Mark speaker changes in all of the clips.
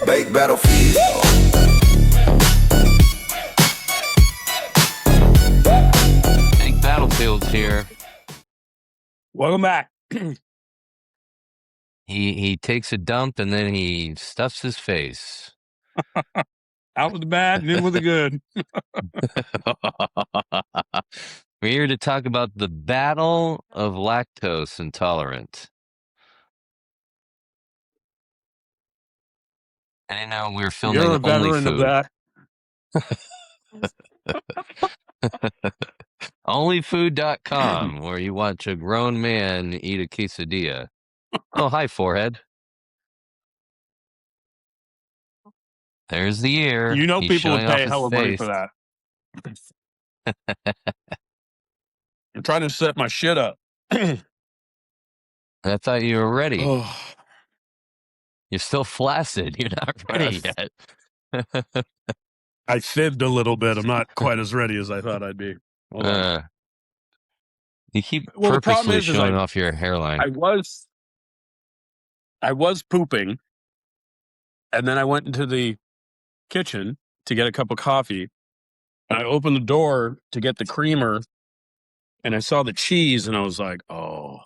Speaker 1: Bake battlefield.
Speaker 2: Big Battlefield's here.
Speaker 3: Welcome back.
Speaker 2: He takes a dump and then he stuffs his face.
Speaker 3: Out with the bad and in with the good.
Speaker 2: We're here to talk about the Battle of Lactose Intolerant. I didn't know we were filming
Speaker 3: You're a veteran of
Speaker 2: OnlyFood.
Speaker 3: that.
Speaker 2: Onlyfood.com, where you watch a grown man eat a quesadilla. Oh, hi, forehead. There's the ear.
Speaker 3: You know,
Speaker 2: He's
Speaker 3: people would
Speaker 2: showing off
Speaker 3: pay
Speaker 2: his
Speaker 3: hella money
Speaker 2: face.
Speaker 3: for that. I'm trying to set my shit up.
Speaker 2: I thought you were ready.
Speaker 3: Oh,
Speaker 2: You're still flaccid. You're not ready yet.
Speaker 3: I fibbed a little bit. I'm not quite as ready as I thought I'd be. Hold on.
Speaker 2: You keep
Speaker 3: Well, the problem
Speaker 2: purposely
Speaker 3: is
Speaker 2: showing off your hairline.
Speaker 3: I was pooping, and then I went into the kitchen to get a cup of coffee, and I opened the door to get the creamer, and I saw the cheese, and I was like, oh.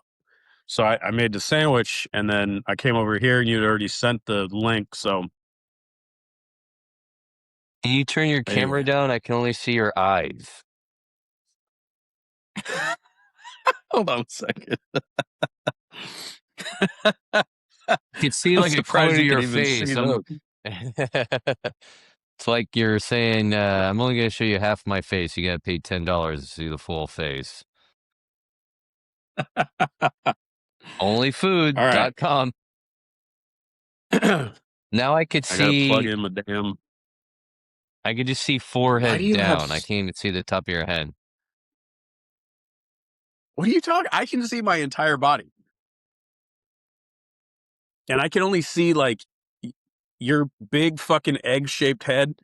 Speaker 3: So I made the sandwich, and then I came over here, and you'd already sent the link, so.
Speaker 2: Can you turn your camera down? I can only see your eyes.
Speaker 3: Hold on a second.
Speaker 2: You can see like a corner of your face. It's like you're saying, I'm only going to show you half my face. You got to pay $10 to see the full face. Onlyfood.com. Now I could see.
Speaker 3: I gotta plug in my damn.
Speaker 2: I could just see forehead down. I can't even see the top of your head.
Speaker 3: What are you talking? I can see my entire body. And I can only see like your big fucking egg-shaped head.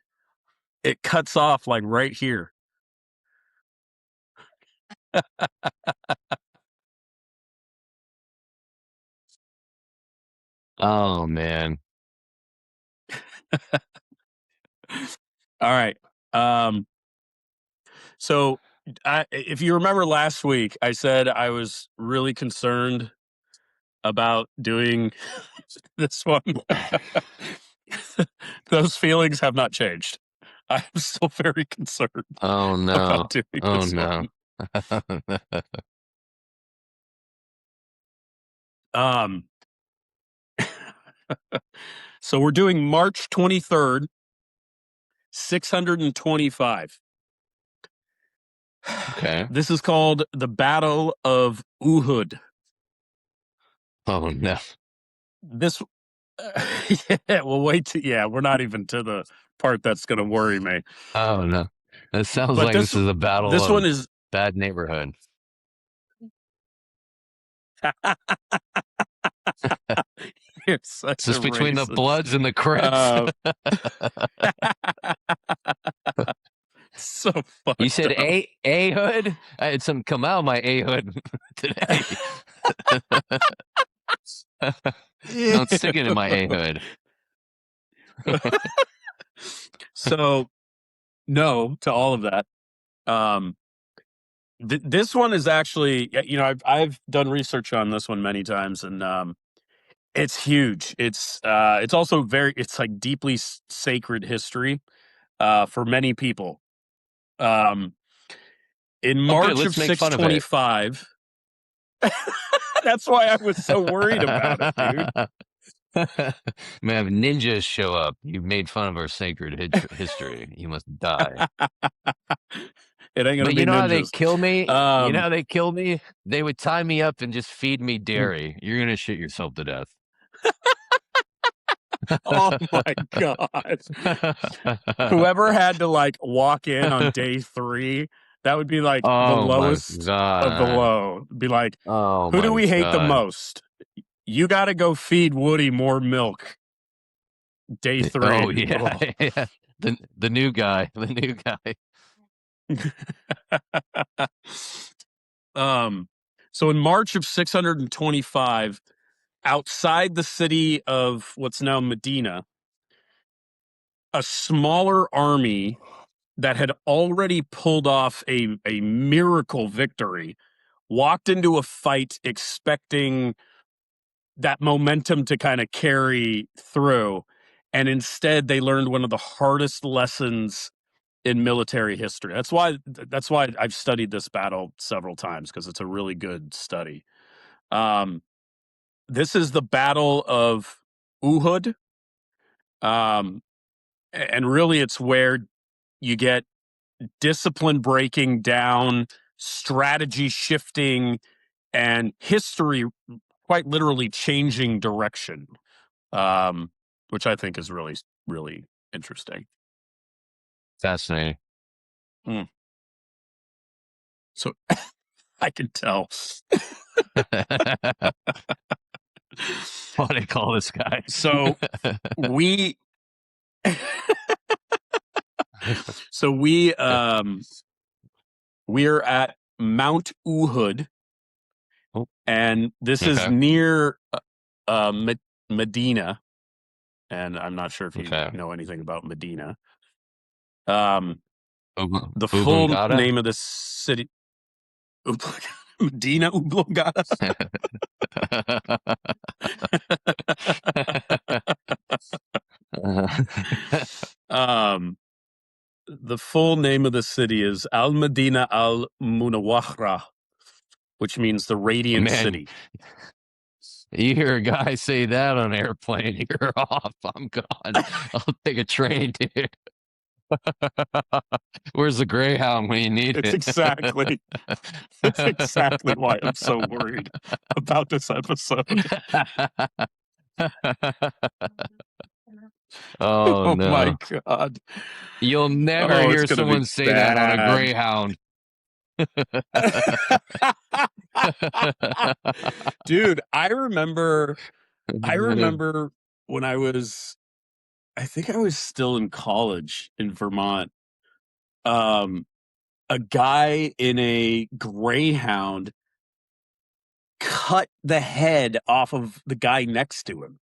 Speaker 3: It cuts off like right here.
Speaker 2: Oh, man.
Speaker 3: All right. So if you remember last week, I said I was really concerned about doing this one. Those feelings have not changed. I'm still very concerned.
Speaker 2: Oh, no.
Speaker 3: About doing this
Speaker 2: no.
Speaker 3: One. So we're doing March 23rd, 625.
Speaker 2: Okay.
Speaker 3: This is called the Battle of Uhud.
Speaker 2: Oh, no.
Speaker 3: This, we're not even to the part that's going to worry me.
Speaker 2: Oh, no. It sounds like this is a battle.
Speaker 3: This one is
Speaker 2: bad neighborhood.
Speaker 3: It's
Speaker 2: just between the Bloods and the Crips.
Speaker 3: So funny.
Speaker 2: You said A-hood? I had something come out of my A-hood today. Don't stick it in my A-hood.
Speaker 3: So, no to all of that. This one is actually, I've done research on this one many times, and it's huge. It's also it's like deeply sacred history for many people. In March of 625, that's why I was so worried about it, dude.
Speaker 2: Man, ninjas show up. You made fun of our sacred history. You must die.
Speaker 3: It ain't gonna
Speaker 2: but
Speaker 3: be
Speaker 2: you know
Speaker 3: ninjas.
Speaker 2: How they kill me? You know how they kill me? They would tie me up and just feed me dairy. You're gonna shit yourself to death.
Speaker 3: Oh my God. Whoever had to like walk in on day 3, that would be like the lowest of the low. Be like, who do we hate the most? You got to go feed Woody more milk. Day 3.
Speaker 2: Oh yeah, yeah. The new guy. The new guy.
Speaker 3: So in March of 625, outside the city of what's now Medina, a smaller army that had already pulled off a miracle victory walked into a fight expecting that momentum to kind of carry through, and instead they learned one of the hardest lessons in military history. That's why I've studied this battle several times, because it's a really good study. Um, this is the Battle of Uhud, um, and really it's where you get discipline breaking down, strategy shifting, and history quite literally changing direction, which I think is really, really interesting.
Speaker 2: Fascinating.
Speaker 3: Mm. So I can tell.
Speaker 2: What do they call this guy?
Speaker 3: So we, so we're at Mount Uhud,
Speaker 2: Oh,
Speaker 3: and this is
Speaker 2: okay.
Speaker 3: near Medina, and I'm not sure if you
Speaker 2: Okay.
Speaker 3: know anything about Medina. Um, the full
Speaker 2: Ubungada?
Speaker 3: name of the city, Medina Oblongata. um, the full name of the city is Al Medina Al Munawwara, which means the Radiant
Speaker 2: Man,
Speaker 3: City.
Speaker 2: you hear a guy say that on an airplane, you're off. I'm gone. I'll take a train, dude. Where's the Greyhound when you need
Speaker 3: It's
Speaker 2: it?
Speaker 3: exactly that's exactly why I'm so worried about this episode.
Speaker 2: Oh
Speaker 3: Oh my
Speaker 2: no.
Speaker 3: god.
Speaker 2: You'll never
Speaker 3: Oh, it's
Speaker 2: hear
Speaker 3: gonna be
Speaker 2: someone say that on a
Speaker 3: bad.
Speaker 2: Greyhound.
Speaker 3: Dude, I remember when I think I was still in college in Vermont. Um, a guy in a Greyhound cut the head off of the guy next to him.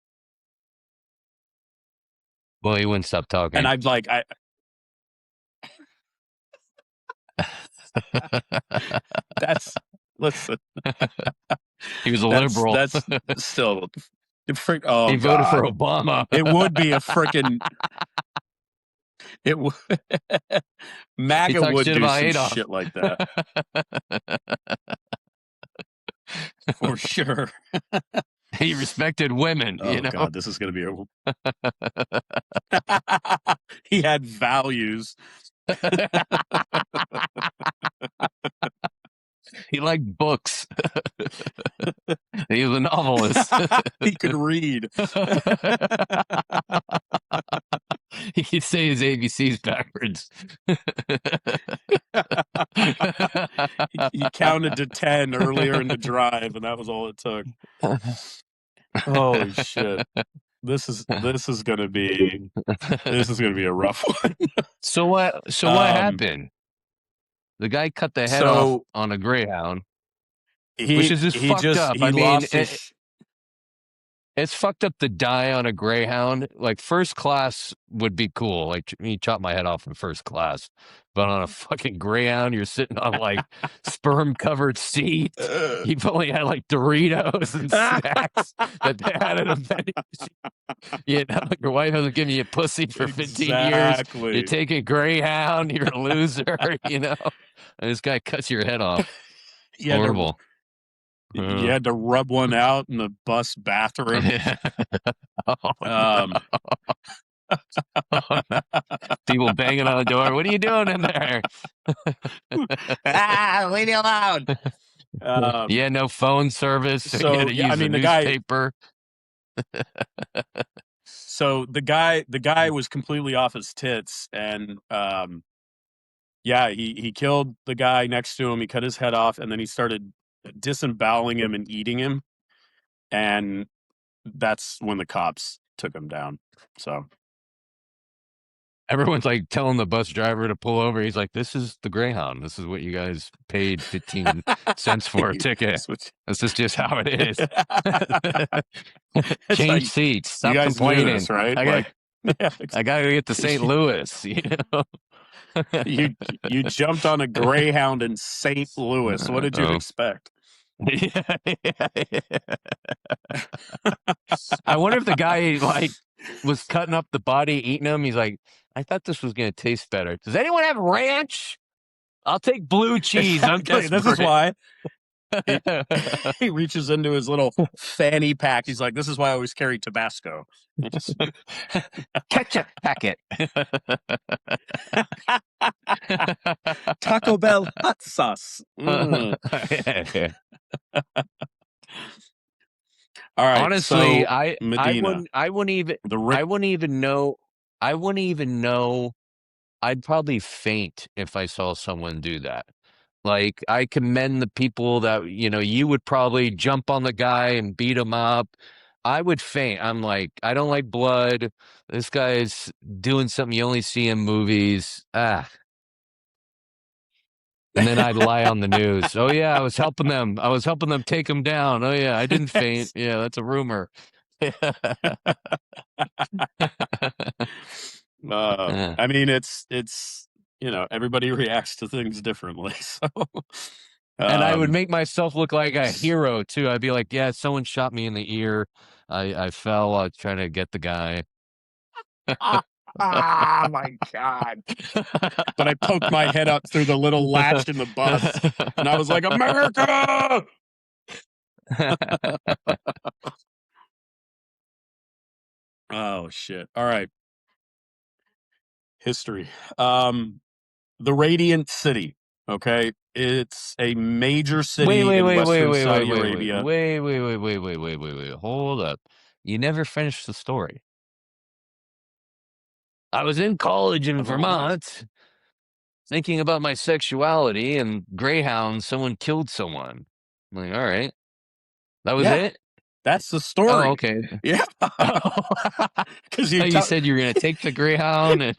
Speaker 2: Well, he wouldn't stop
Speaker 3: And
Speaker 2: talking.
Speaker 3: I'm like, that's listen,
Speaker 2: He was a liberal.
Speaker 3: that's still oh
Speaker 2: He voted for
Speaker 3: god.
Speaker 2: Obama.
Speaker 3: It would be a freaking it would
Speaker 2: He
Speaker 3: MAGA
Speaker 2: talks
Speaker 3: would
Speaker 2: shit
Speaker 3: do
Speaker 2: about
Speaker 3: some
Speaker 2: Adolf.
Speaker 3: shit like that for sure.
Speaker 2: He respected women, you
Speaker 3: Oh
Speaker 2: know?
Speaker 3: god, this is gonna be he had values.
Speaker 2: He liked books. He was a novelist.
Speaker 3: He could read.
Speaker 2: He could say his ABCs backwards.
Speaker 3: He counted to 10 earlier in the drive, and that was all it took. Holy shit. This is gonna be a rough one.
Speaker 2: So what
Speaker 3: Um
Speaker 2: happened? The guy cut the head off
Speaker 3: so
Speaker 2: on a Greyhound, which
Speaker 3: he
Speaker 2: is just
Speaker 3: he
Speaker 2: fucked
Speaker 3: just
Speaker 2: up. I
Speaker 3: he
Speaker 2: mean,
Speaker 3: lost his
Speaker 2: it's fucked up to die on a Greyhound. Like first class would be cool. Like me chop my head off in first class, but on a fucking Greyhound, you're sitting on like sperm covered seats. You've only had like Doritos and snacks that they had in a vending machine. You know, your wife hasn't given you a pussy for 15 years. You're
Speaker 3: exactly.
Speaker 2: taking Greyhound. You're a loser. You know, and this guy cuts your head off.
Speaker 3: You had to
Speaker 2: Horrible.
Speaker 3: you had to rub one out in the bus bathroom.
Speaker 2: Oh,
Speaker 3: Um
Speaker 2: no. People banging on the door. What are you doing in there?
Speaker 3: leave me alone.
Speaker 2: Yeah, no phone service. So you had
Speaker 3: So
Speaker 2: to
Speaker 3: yeah, I
Speaker 2: use the
Speaker 3: mean
Speaker 2: newspaper.
Speaker 3: the guy was completely off his tits, and yeah, he killed the guy next to him. He cut his head off, and then he started disemboweling him and eating him, and that's when the cops took him down. So
Speaker 2: Everyone's like telling the bus driver to pull over. He's like, "This is the Greyhound. This is what you guys paid 15 cents for a ticket.
Speaker 3: Switch.
Speaker 2: This is just how it is."
Speaker 3: It's
Speaker 2: Change
Speaker 3: like,
Speaker 2: seats.
Speaker 3: you
Speaker 2: Stop
Speaker 3: guys knew
Speaker 2: complaining.
Speaker 3: this, right?
Speaker 2: I got
Speaker 3: Like Yeah,
Speaker 2: I got to get to St. Louis, you know.
Speaker 3: you jumped on a Greyhound in St. Louis. What did you
Speaker 2: Oh.
Speaker 3: expect?
Speaker 2: Yeah, yeah. I wonder if the guy like was cutting up the body, eating them. He's like, I thought this was going to taste better. Does anyone have ranch? I'll take blue cheese. I'm
Speaker 3: Exactly. This is
Speaker 2: desperate.
Speaker 3: why he reaches into his little fanny pack. He's like, "This is why I always carry Tabasco."
Speaker 2: Ketchup packet.
Speaker 3: Taco Bell hot sauce. Mm. All right.
Speaker 2: Honestly,
Speaker 3: So Medina,
Speaker 2: I wouldn't even
Speaker 3: the
Speaker 2: I wouldn't even know. I'd probably faint if I saw someone do that. Like, I commend the people that, you know, you would probably jump on the guy and beat him up. I would faint. I'm like, I don't like blood. This guy's doing something you only see in movies. Ah. And then I'd lie on the news. Oh yeah, I was helping them. I was helping them take him down. Oh yeah, I didn't faint. Yeah, that's a rumor.
Speaker 3: I mean, it's you know, everybody reacts to things differently. So,
Speaker 2: And I would
Speaker 3: um,
Speaker 2: make myself look like a hero too. I'd be like, "Yeah, someone shot me in the ear. I fell. I was trying to get the guy."
Speaker 3: my God. But I poked my head up through the little latch in the bus and I was like, America! Oh, shit. All right. History. The Radiant City. Okay. It's a major
Speaker 2: Wait,
Speaker 3: city
Speaker 2: wait,
Speaker 3: in
Speaker 2: wait, wait,
Speaker 3: Western
Speaker 2: wait, wait,
Speaker 3: Saudi
Speaker 2: wait, wait,
Speaker 3: Arabia.
Speaker 2: wait, wait, wait, wait, wait, wait, wait, wait. Hold up. You never finished the story. I was in college in
Speaker 3: About what?
Speaker 2: Vermont thinking about my sexuality and Greyhound, someone killed someone. I'm like, all right. That was
Speaker 3: Yeah,
Speaker 2: it?
Speaker 3: that's the
Speaker 2: Oh,
Speaker 3: story.
Speaker 2: okay.
Speaker 3: Yeah.
Speaker 2: Oh,
Speaker 3: Because you
Speaker 2: you said you were going to take the Greyhound and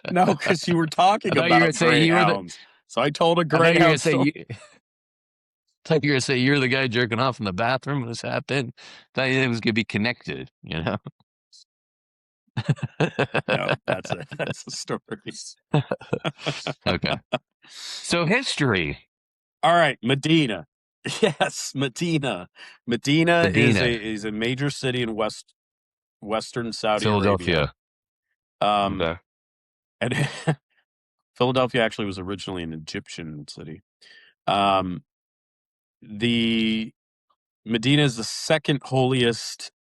Speaker 3: no, because you were
Speaker 2: I
Speaker 3: talking
Speaker 2: thought you were going
Speaker 3: about
Speaker 2: to say you were the
Speaker 3: greyhounds. So I told a
Speaker 2: I thought you were going
Speaker 3: greyhound
Speaker 2: to say
Speaker 3: story.
Speaker 2: you thought you were going to say you're the guy jerking off in the bathroom when this happened. Thought it was going to be connected, you know.
Speaker 3: No, that's it. That's the story.
Speaker 2: Okay. So history.
Speaker 3: All right, Medina. Yes, Medina. Medina
Speaker 2: Medina,
Speaker 3: is a major city in Western Saudi Arabia.
Speaker 2: Philadelphia.
Speaker 3: Um,
Speaker 2: Okay.
Speaker 3: and Philadelphia actually was originally an Egyptian city. Um, the Medina is the second holiest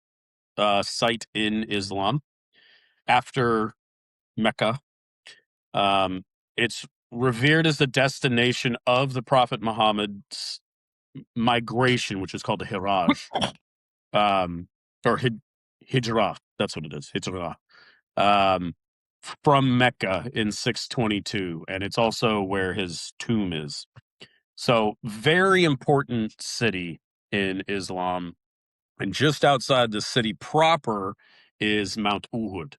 Speaker 3: site in Islam after Mecca. It's revered as the destination of the Prophet Muhammad's migration, which is called the Hiraj, um, or Hijrah. That's what it is, Hijrah. Um, from Mecca in 622, and it's also where his tomb is. So, very important city in Islam. And just outside the city proper is Mount Uhud.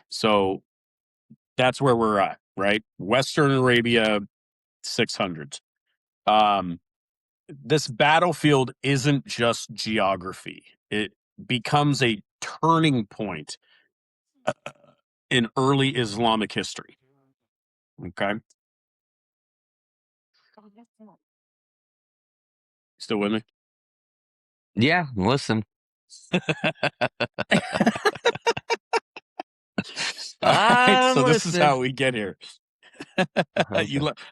Speaker 3: So, that's where we're at, right? Western Arabia, 600s. Um, this battlefield isn't just geography, it becomes a turning point uh, in early Islamic history. Okay. Still with me?
Speaker 2: Yeah, listen.
Speaker 3: All right.
Speaker 2: I'm
Speaker 3: So, this is
Speaker 2: listening.
Speaker 3: how we get here.
Speaker 2: Okay.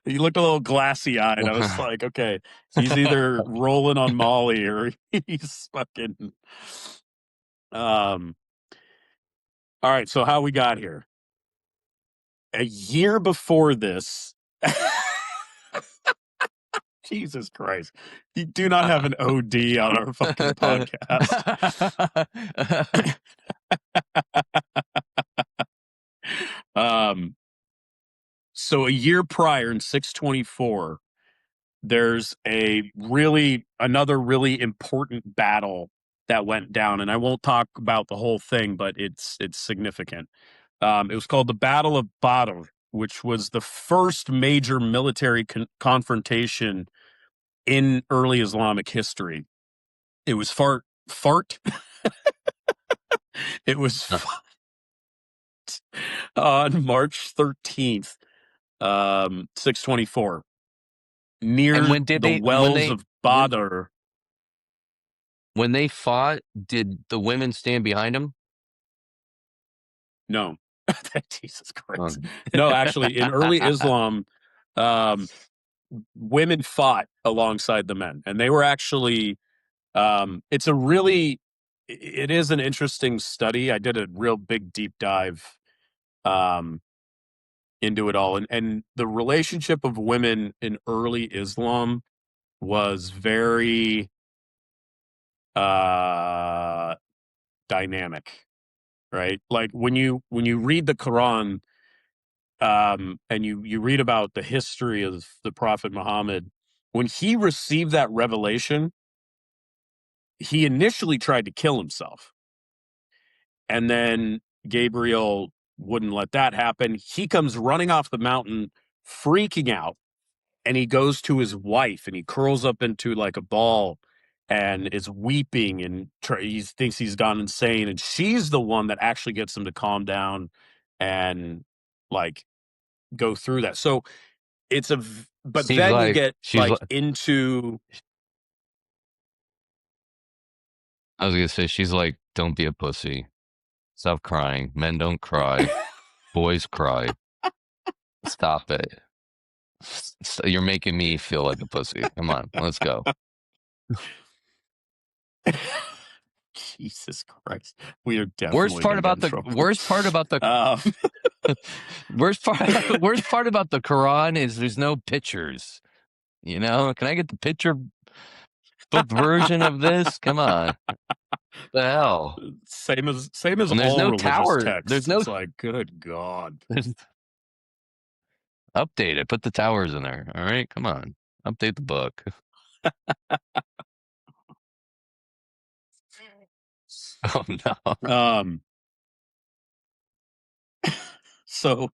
Speaker 3: You looked a little glassy eyed. I was like, okay, he's either rolling on Molly or he's fucking. Um. All right. So how we got here? A year before this. Jesus Christ! You do not have an OD on our fucking podcast. um. So a year prior in 624, there's another really important battle that went down, and I won't talk about the whole thing, but it's significant. It was called the Battle of Badr, which was the first major military confrontation in early Islamic history. It was fart. It was
Speaker 2: Huh.
Speaker 3: on March 13th, 624,
Speaker 2: And
Speaker 3: near
Speaker 2: when did
Speaker 3: the
Speaker 2: they when
Speaker 3: wells
Speaker 2: they
Speaker 3: of
Speaker 2: when
Speaker 3: Badr.
Speaker 2: when they fought, did the women stand behind them?
Speaker 3: No, Jesus
Speaker 2: Oh.
Speaker 3: Christ. No, actually, in early Islam, um, women fought alongside the men, and they were actually. It's a really, it is an interesting study. I did a real big deep dive um, into it all, and the relationship of women in early Islam was very uh, dynamic, right? Like when you read the Quran, and you read about the history of the Prophet Muhammad, when he received that revelation, he initially tried to kill himself, and then Gabriel wouldn't let that happen. He comes running off the mountain, freaking out, and he goes to his wife and he curls up into like a ball and is weeping and he thinks he's gone insane. And she's the one that actually gets him to calm down and like go through that. So but
Speaker 2: She's
Speaker 3: then you
Speaker 2: like,
Speaker 3: get
Speaker 2: she's
Speaker 3: like
Speaker 2: like,
Speaker 3: into,
Speaker 2: I was gonna say, she's like, don't be a pussy. Stop crying. Men don't cry. Boys cry. Stop it. You're making me feel like a pussy. Come on, let's go.
Speaker 3: Jesus Christ, we are
Speaker 2: Worst
Speaker 3: definitely
Speaker 2: part
Speaker 3: going to get
Speaker 2: about
Speaker 3: in
Speaker 2: the
Speaker 3: trouble.
Speaker 2: worst part about the
Speaker 3: Um,
Speaker 2: worst part worst part about the Quran is there's no pictures. You know, can I get the picture book version of this? Come on, the hell.
Speaker 3: same as
Speaker 2: And there's
Speaker 3: all
Speaker 2: no
Speaker 3: religious
Speaker 2: tower.
Speaker 3: texts. It's like, good God.
Speaker 2: Update it. Put the towers in there. All right, come on. Update the book. Oh no.
Speaker 3: Um, so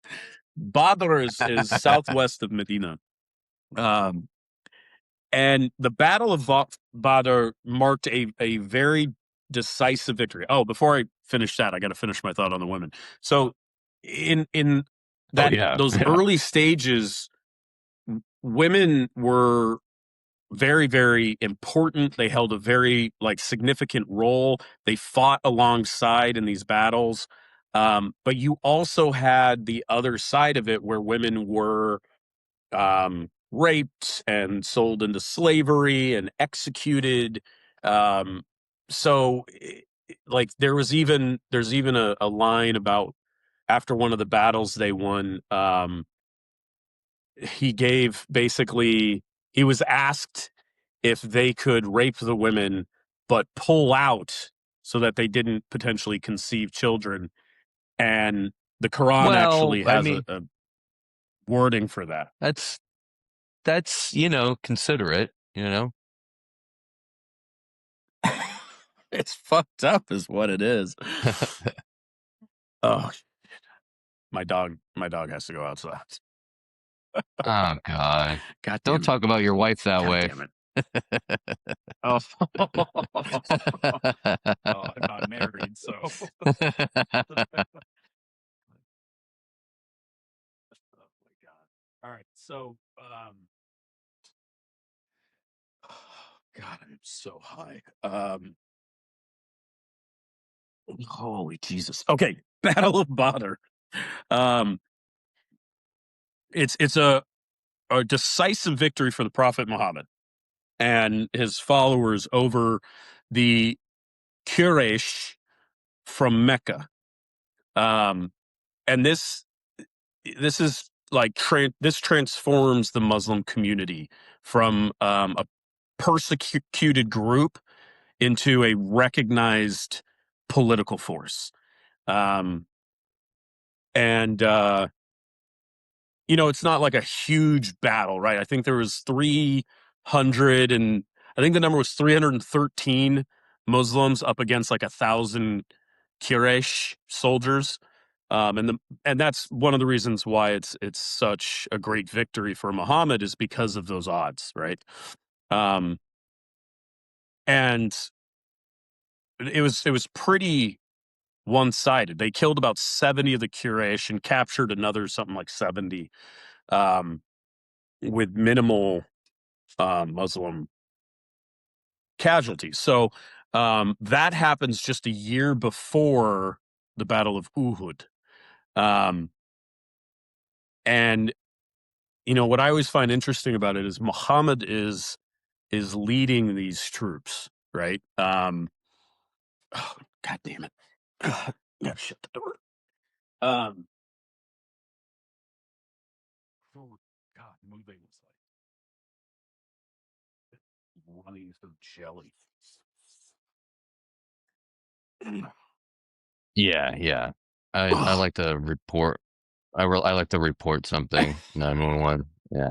Speaker 3: Badr is southwest of Medina. Um, and the Battle of Badr marked a very decisive victory. Oh, before I finish that, I got to finish my thought on the women. So in
Speaker 2: Oh
Speaker 3: that
Speaker 2: yeah,
Speaker 3: those
Speaker 2: yeah.
Speaker 3: early stages, women were very, very important. They held a very like significant role. They fought alongside in these battles. But you also had the other side of it where women were raped and sold into slavery and executed. Um, like there's even a line about after one of the battles they won. He gave basically he was asked if they could rape the women but pull out so that they didn't potentially conceive children, and the Quran
Speaker 2: Well,
Speaker 3: actually
Speaker 2: I
Speaker 3: has
Speaker 2: mean,
Speaker 3: a wording for that.
Speaker 2: that's considerate.
Speaker 3: It's fucked up is what it is. Oh, my dog has to go outside.
Speaker 2: Oh God!
Speaker 3: God
Speaker 2: Don't
Speaker 3: damn it.
Speaker 2: talk about your wife that
Speaker 3: God
Speaker 2: way.
Speaker 3: damn it. Oh, oh, I'm not married, so. Oh my God. All right. So, God, I'm so high. Holy Jesus. Okay. Battle of Badr. Um, it's a decisive victory for the Prophet Muhammad and his followers over the Quraysh from Mecca. Um, and this is like this transforms the Muslim community from a persecuted group into a recognized political force. Um, and it's not like a huge battle, right? I think there was 300 and I think the number was 313 Muslims up against like 1,000 Quraysh soldiers. And that's one of the reasons why it's such a great victory for Muhammad is because of those odds, right? Um, and it was pretty. one-sided. They killed about 70 of the Quraysh and captured another something like 70 with minimal Muslim casualties. So that happens just a year before the Battle of Uhud. And what I always find interesting about it is Muhammad is leading these troops, right? Oh, God damn it. Yeah, shut the door. Oh God, moving is like running of jelly.
Speaker 2: Yeah. I like to report. I like to report something. 911. Yeah.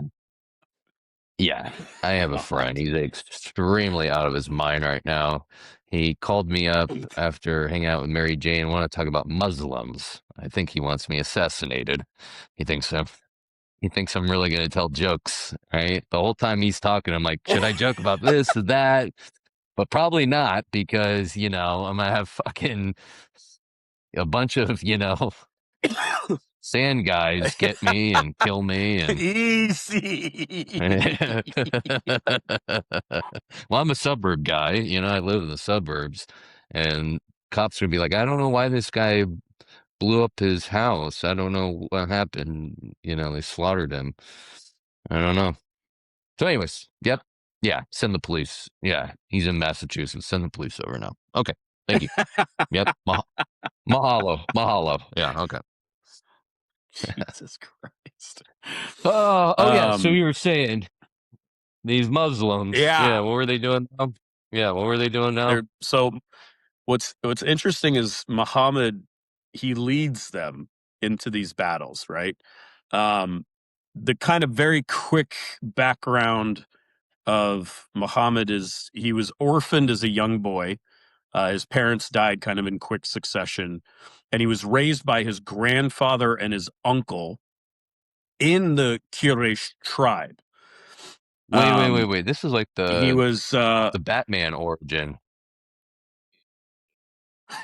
Speaker 2: Yeah. I have a friend. He's extremely out of his mind right now. He called me up after hanging out with Mary Jane and want to talk about Muslims. I think he wants me assassinated. He thinks I'm really going to tell jokes, right? The whole time he's talking, I'm like, should I joke about this or that? But probably not, because, I'm going to have fucking a bunch of, sand guys get me and kill me. And
Speaker 3: Easy.
Speaker 2: well, I'm a suburb guy, I live in the suburbs, and cops would be like, I don't know why this guy blew up his house. I don't know what happened. They slaughtered him. I don't know. So anyways, yep. Yeah, send the police. Yeah, he's in Massachusetts. Send the police over now. Okay, thank you. Yep. Mahalo. Yeah, okay.
Speaker 3: Jesus Christ.
Speaker 2: Oh yeah, so you were saying these Muslims.
Speaker 3: Yeah.
Speaker 2: What were they doing now? Yeah, what were they doing now?
Speaker 3: So what's interesting is Muhammad, he leads them into these battles, right? The kind of very quick background of Muhammad is he was orphaned as a young boy. His parents died kind of in quick succession, and he was raised by his grandfather and his uncle in the Quraysh tribe.
Speaker 2: Wait. This is like
Speaker 3: He was
Speaker 2: the Batman origin.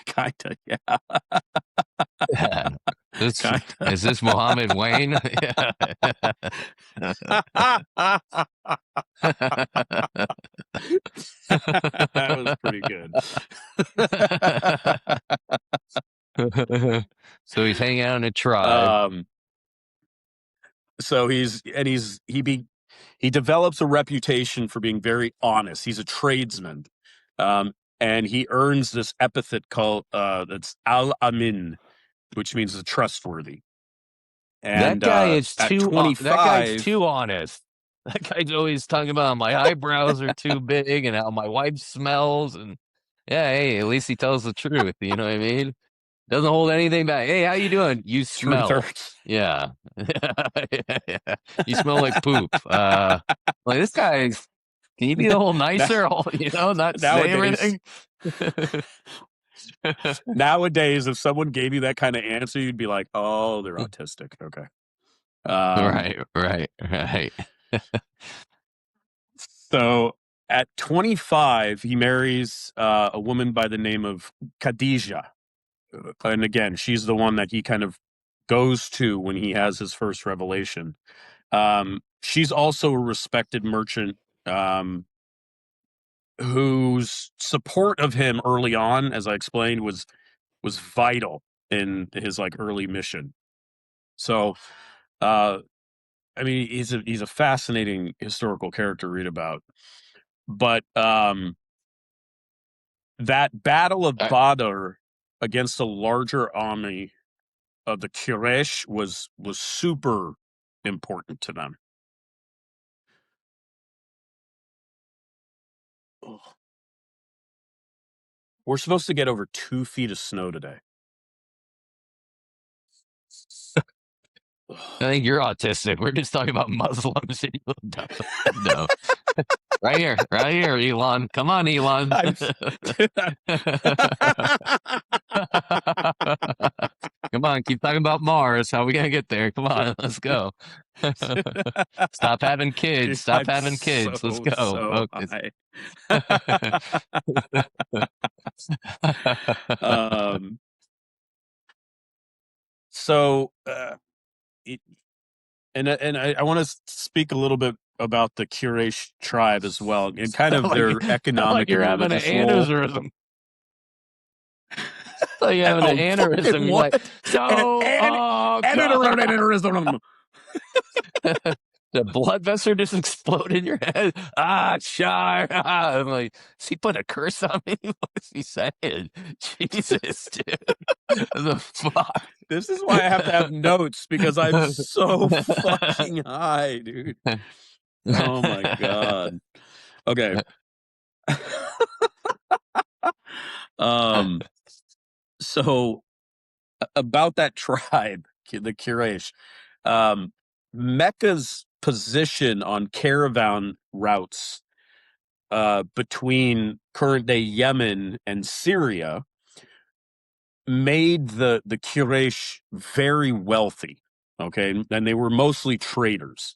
Speaker 3: Kinda, yeah.
Speaker 2: Yeah.
Speaker 3: Kinda.
Speaker 2: Is this Muhammad Wayne?
Speaker 3: That was pretty good.
Speaker 2: So he's hanging out in a tribe.
Speaker 3: So he develops a reputation for being very honest. He's a tradesman. And he earns this epithet called that's al-Amin, which means the trustworthy. And
Speaker 2: that guy is
Speaker 3: at
Speaker 2: too
Speaker 3: 25,
Speaker 2: that guy's too honest. That guy's always talking about how my eyebrows are too big and how my wife smells, and hey, at least he tells the truth, you know what I mean? Doesn't hold anything back. Hey, how you doing? You smell. Yeah. You smell like poop. Like this guy, can you be a little nicer? Not say everything.
Speaker 3: Nowadays, if someone gave you that kind of answer, you'd be like, "Oh, they're autistic." Okay.
Speaker 2: Right.
Speaker 3: So at 25, he marries a woman by the name of Khadija. And again, she's the one that he kind of goes to when he has his first revelation. She's also a respected merchant whose support of him early on, as I explained, was vital in his early mission. So, I mean, he's a fascinating historical character to read about. But that Battle of Badr against a larger army of the Quraysh was super important to them. Ugh. We're supposed to get over 2 feet of snow today.
Speaker 2: I think you're autistic. We're just talking about Muslims. No. Right here, Elon. Come on, Elon. Come on, keep talking about Mars. How are we gonna get there? Come on, let's go. Stop having kids. Stop having kids. Let's go.
Speaker 3: So, it, and I want to speak a little bit about the Quraysh tribe as well, and kind
Speaker 2: Sound
Speaker 3: of
Speaker 2: like,
Speaker 3: their
Speaker 2: sound like
Speaker 3: economic
Speaker 2: you're
Speaker 3: and
Speaker 2: having an
Speaker 3: religious role.
Speaker 2: aneurysm. Like you're having an
Speaker 3: Oh,
Speaker 2: aneurysm.
Speaker 3: fucking
Speaker 2: You're like,
Speaker 3: what? And
Speaker 2: so,
Speaker 3: and
Speaker 2: oh
Speaker 3: and
Speaker 2: god,
Speaker 3: aneurysm.
Speaker 2: the blood vessel just exploded in your head. Ah, shy. I'm like, is he put a curse on me? What is he saying? Jesus, dude. The fuck.
Speaker 3: This is why I have to have notes because I'm so fucking high, dude. Oh my god. Okay. um. So about that tribe, the Quraysh, um, Mecca's position on caravan routes between current day Yemen and Syria made the Quraysh very wealthy. Okay, and they were mostly traders.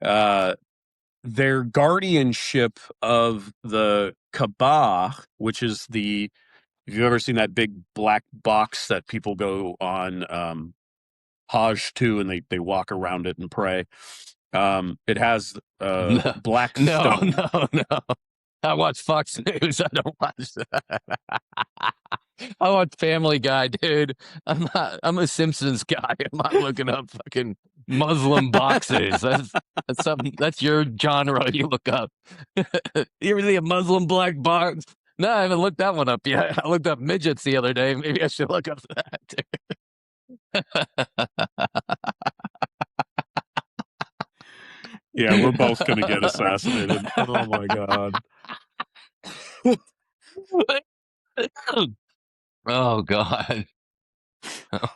Speaker 3: Uh, their guardianship of the Kaaba, which is the if you've ever seen that big black box that people go on Hajj to, and they walk around it and pray. It has
Speaker 2: no,
Speaker 3: black
Speaker 2: no,
Speaker 3: stone.
Speaker 2: no, no. I watch Fox News. I don't watch that. I watch Family Guy, dude. I'm a Simpsons guy. I'm not looking up fucking Muslim boxes. That's something. That's your genre. You look up. You ever see a Muslim black box? No, I haven't looked that one up yet. I looked up midgets the other day. Maybe I should look up that.
Speaker 3: Yeah, we're both gonna get assassinated. Oh my god.
Speaker 2: Oh god. Oh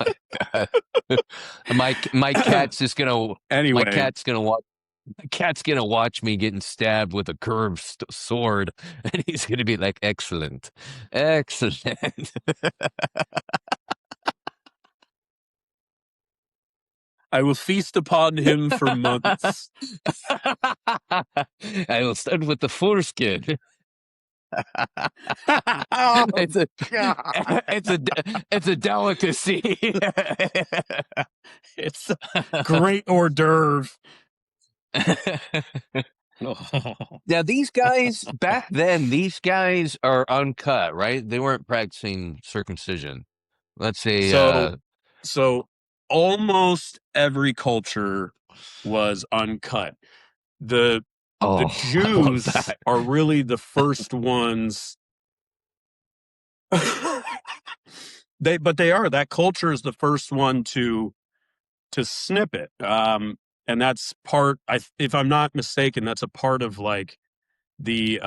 Speaker 2: my god. My cat's just gonna my
Speaker 3: Anyway,
Speaker 2: cat's gonna watch me getting stabbed with a curved sword, and he's gonna be like, "Excellent, excellent."
Speaker 3: I will feast upon him for months.
Speaker 2: I will start with the foreskin.
Speaker 3: Oh
Speaker 2: It's a,
Speaker 3: god.
Speaker 2: it's a delicacy.
Speaker 3: It's a great hors d'oeuvre. Oh.
Speaker 2: Now, these guys back then, these guys are uncut, right? They weren't practicing circumcision. Let's say,
Speaker 3: So so almost every culture was uncut. The
Speaker 2: oh, I love
Speaker 3: Jews
Speaker 2: that.
Speaker 3: are really the first ones. They are that culture is the first one to snip it. And that's part if I'm not mistaken, that's a part of like the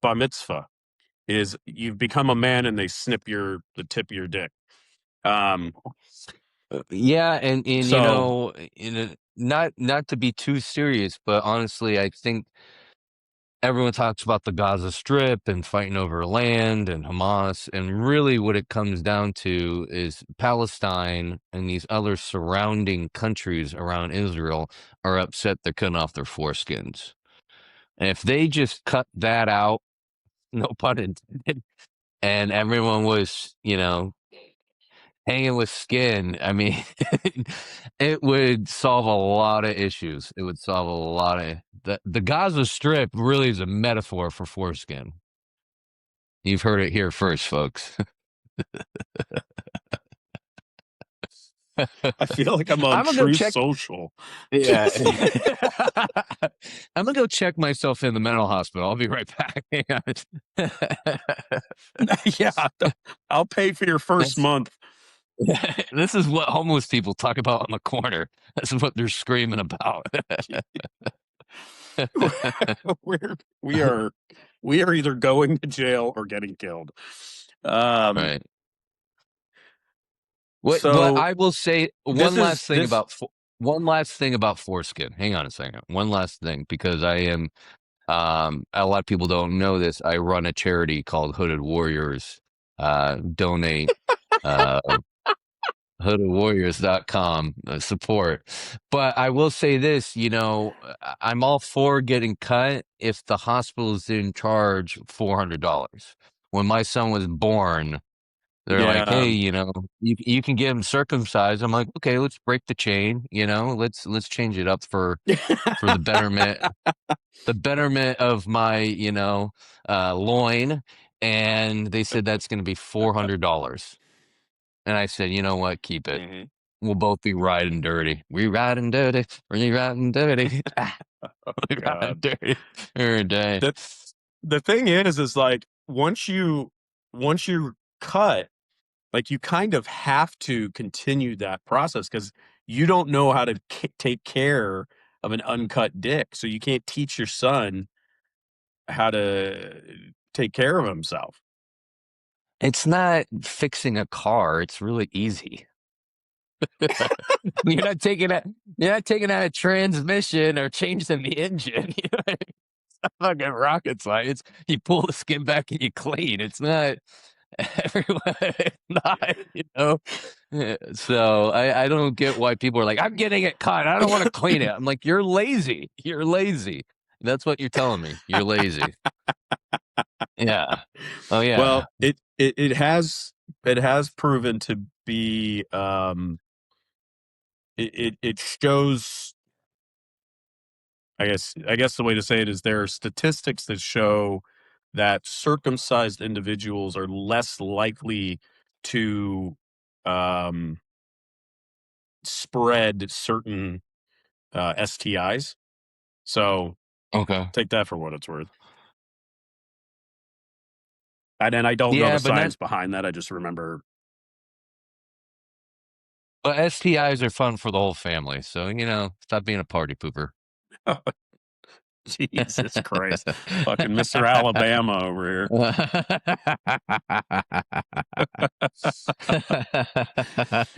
Speaker 3: bar mitzvah is you've become a man and they snip the tip of your dick. Um
Speaker 2: Yeah, and you
Speaker 3: so
Speaker 2: know, not to be too serious, but honestly, I think everyone talks about the Gaza Strip and fighting over land and Hamas, and really what it comes down to is Palestine and these other surrounding countries around Israel are upset they're cutting off their foreskins. And if they just cut that out, no pun intended, and everyone was, you know, hanging with skin, I mean, it would solve a lot of issues. It would solve a lot of the Gaza Strip really is a metaphor for foreskin. You've heard it here first, folks.
Speaker 3: I feel like I'm on
Speaker 2: I'm gonna go
Speaker 3: True
Speaker 2: check.
Speaker 3: Social.
Speaker 2: Yeah, I'm gonna go check myself in the mental hospital. I'll be right back. Hang on.
Speaker 3: Yeah, I'll pay for your first
Speaker 2: That's
Speaker 3: month.
Speaker 2: this is what homeless people talk about on the corner. This is what they're screaming about.
Speaker 3: we're we are we are either going to jail or getting killed. Um,
Speaker 2: Right. What
Speaker 3: so
Speaker 2: I will say
Speaker 3: this is this
Speaker 2: one last thing about foreskin. Hang on a second. One last thing because I am a lot of people don't know this. I run a charity called Hooded Warriors. Donate uh hoodedwarriors.com support. But I will say this, you know, I'm all for getting cut if the hospital is in charge $400. When my son was born, They're like,
Speaker 3: Yeah.
Speaker 2: hey, you can get him circumcised. I'm like, okay, let's break the chain. Let's change it up for the betterment of my loin. And they said that's going to be $400. And I said, you know what, keep it.
Speaker 3: Mhm.
Speaker 2: We'll both be riding dirty. We riding dirty. We riding dirty. We riding
Speaker 3: God.
Speaker 2: dirty every day.
Speaker 3: The the thing is like once you cut, like you kind of have to continue that process because you don't know how to take care of an uncut dick, so you can't teach your son how to take care of himself.
Speaker 2: It's not fixing a car. It's really easy. You're not taking out a transmission or changing the engine. It's not fucking rocket science. You pull the skin back and you clean. It's not everyone. Not, So I don't get why people are like, I'm getting it cut. I don't want to clean it. I'm like, you're lazy. You're lazy. That's what you're telling me. You're lazy. Yeah. Oh
Speaker 3: Well,
Speaker 2: yeah.
Speaker 3: it has proven to be it shows. I guess the way to say it is there are statistics that show that circumcised individuals are less likely to um, spread certain STIs. So
Speaker 2: Okay.
Speaker 3: take that for what it's worth. And then I don't know the
Speaker 2: Yeah, but not.
Speaker 3: science behind that. I just remember.
Speaker 2: But STIs are fun for the whole family. So stop being a party pooper.
Speaker 3: Jesus Christ, fucking Mr. Alabama over here.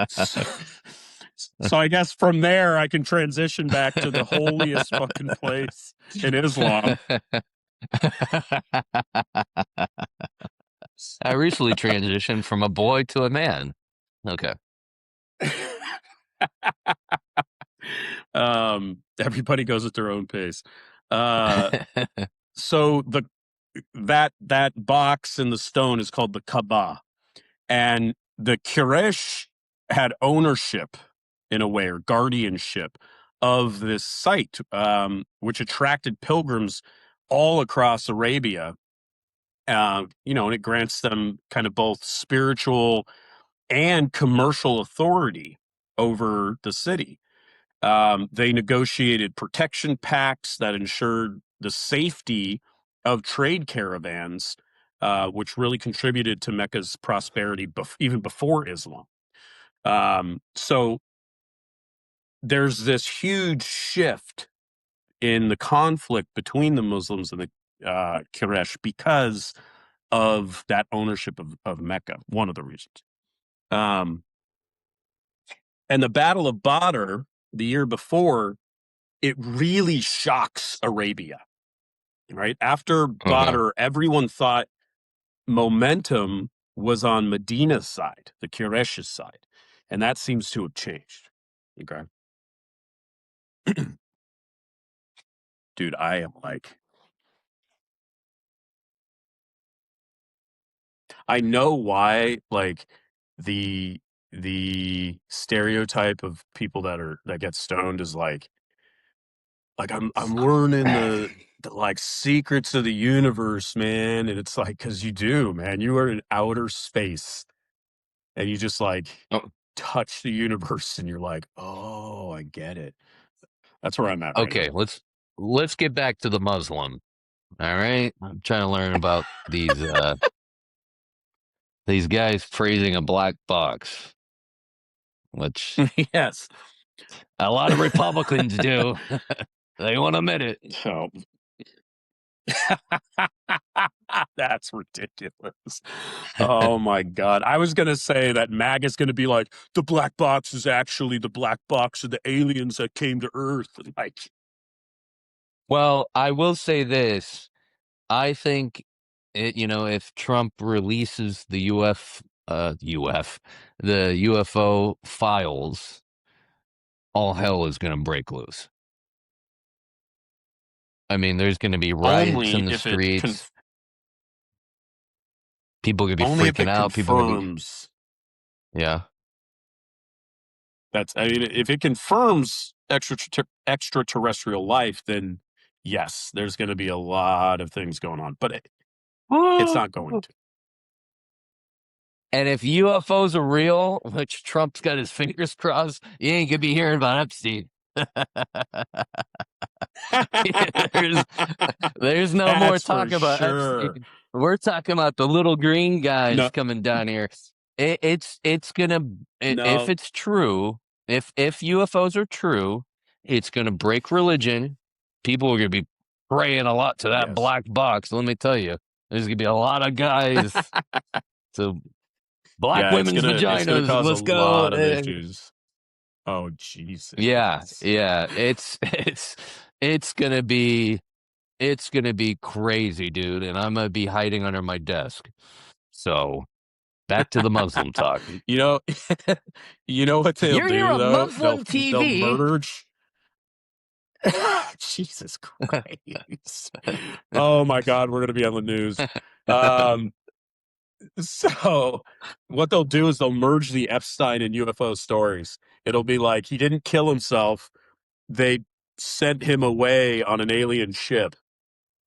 Speaker 3: So, so I guess from there I can transition back to the holiest fucking place in Islam.
Speaker 2: I recently transitioned from a boy to a man. Okay.
Speaker 3: Everybody goes at their own pace. So that box in the stone is called the Kaaba, and the Quraysh had ownership in a way, or guardianship of this site, which attracted pilgrims all across Arabia. And it grants them kind of both spiritual and commercial authority over the city. They negotiated protection pacts that ensured the safety of trade caravans, which really contributed to Mecca's prosperity even before Islam. So there's this huge shift in the conflict between the Muslims and the Quraysh because of that ownership of Mecca. One of the reasons. Um, and the Battle of Badr the year before, it really shocks Arabia. Right after
Speaker 2: Okay.
Speaker 3: Badr, everyone thought momentum was on Medina's side, the Quraysh's side, and that seems to have changed. Okay, dude, I am like, I know why, like the the stereotype of people that get stoned is like I'm learning the like secrets of the universe, man, and it's like because you do, man, you are in outer space and you just like
Speaker 2: Oh,
Speaker 3: touch the universe and you're like, oh, I get it. That's where I'm at right
Speaker 2: okay.
Speaker 3: now.
Speaker 2: Let's get back to the Muslim. All right. I'm trying to learn about these guys praising a black box, which
Speaker 3: Yes.
Speaker 2: a lot of Republicans do. They won't admit it.
Speaker 3: So that's ridiculous. Oh my God. I was going to say that MAG is going to be like, the black box is actually the black box of the aliens that came to Earth. And like,
Speaker 2: Well, I will say this. I think if Trump releases the UFO files, all hell is going to break loose. I mean, there's going to be riots
Speaker 3: only
Speaker 2: in the
Speaker 3: if it
Speaker 2: streets. People could be
Speaker 3: Only if
Speaker 2: freaking
Speaker 3: it
Speaker 2: out. People could be,
Speaker 3: confirms.
Speaker 2: yeah.
Speaker 3: I mean, if it confirms extraterrestrial life, then yes, there's going to be a lot of things going on, but it's not going to.
Speaker 2: And if UFOs are real, which Trump's got his fingers crossed, you ain't gonna be hearing about Epstein. there's, there's no more
Speaker 3: That's for
Speaker 2: talk about
Speaker 3: sure.
Speaker 2: Epstein. We're talking about the little green guys
Speaker 3: No,
Speaker 2: coming down here. It's gonna if
Speaker 3: no,
Speaker 2: it's true, if UFOs are true, it's gonna break religion. People are gonna be praying a lot to that
Speaker 3: yes.
Speaker 2: black box. Let me tell you, there's gonna be a lot of guys to black
Speaker 3: Yeah,
Speaker 2: women's
Speaker 3: it's gonna
Speaker 2: vaginas.
Speaker 3: cause a
Speaker 2: Let's go.
Speaker 3: lot of issues. Oh,
Speaker 2: Yeah,
Speaker 3: Jesus.
Speaker 2: yeah. It's gonna be crazy, dude, and I'm gonna be hiding under my desk. So back to the Muslim talk.
Speaker 3: You know, you know what they'll
Speaker 2: You're here
Speaker 3: do
Speaker 2: on
Speaker 3: though?
Speaker 2: Muslim
Speaker 3: They'll
Speaker 2: TV.
Speaker 3: merge. Jesus Christ. Oh my God, we're gonna be on the news. Um, so what they'll do is they'll merge the Epstein and UFO stories. It'll be like he didn't kill himself. They sent him away on an alien ship.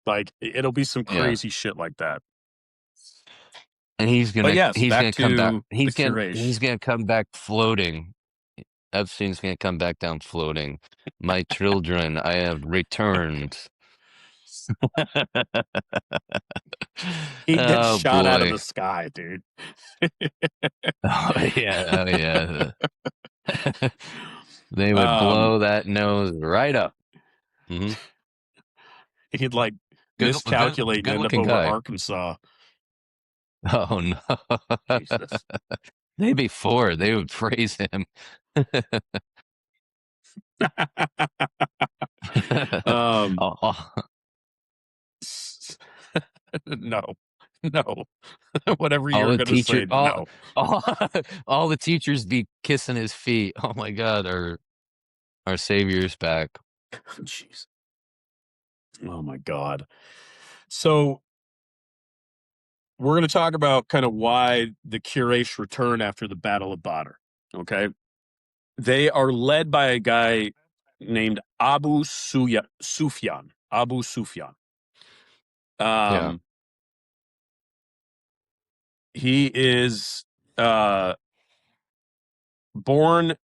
Speaker 3: Like it'll be some
Speaker 2: Yeah,
Speaker 3: crazy shit like that.
Speaker 2: and
Speaker 3: But yes,
Speaker 2: he's
Speaker 3: back
Speaker 2: gonna come back.
Speaker 3: to the
Speaker 2: He's
Speaker 3: Quraysh.
Speaker 2: gonna come back floating. Epstein's gonna come back down floating. My children, I have returned.
Speaker 3: He'd get
Speaker 2: Oh
Speaker 3: shot out of
Speaker 2: boy.
Speaker 3: the sky, dude.
Speaker 2: Oh yeah. Oh yeah. They would
Speaker 3: um,
Speaker 2: blow that nose right up. Hmm.
Speaker 3: he'd like
Speaker 2: Good,
Speaker 3: miscalculate and
Speaker 2: good
Speaker 3: end up
Speaker 2: looking
Speaker 3: over
Speaker 2: guy.
Speaker 3: Arkansas.
Speaker 2: Oh no.
Speaker 3: Jesus.
Speaker 2: Maybe four. They would praise him.
Speaker 3: um,
Speaker 2: Oh,
Speaker 3: no, no. Whatever
Speaker 2: all
Speaker 3: you're
Speaker 2: the
Speaker 3: gonna
Speaker 2: teacher,
Speaker 3: say, no.
Speaker 2: all, all the teachers be kissing his feet. Oh my God, our Savior's back.
Speaker 3: Jeez. Oh my God. So we're going to talk about kind of why the Quraysh return after the Battle of Badr. Okay, they are led by a guy named Sufyan. Abu Sufyan.
Speaker 2: Yeah,
Speaker 3: Um, he is uh, born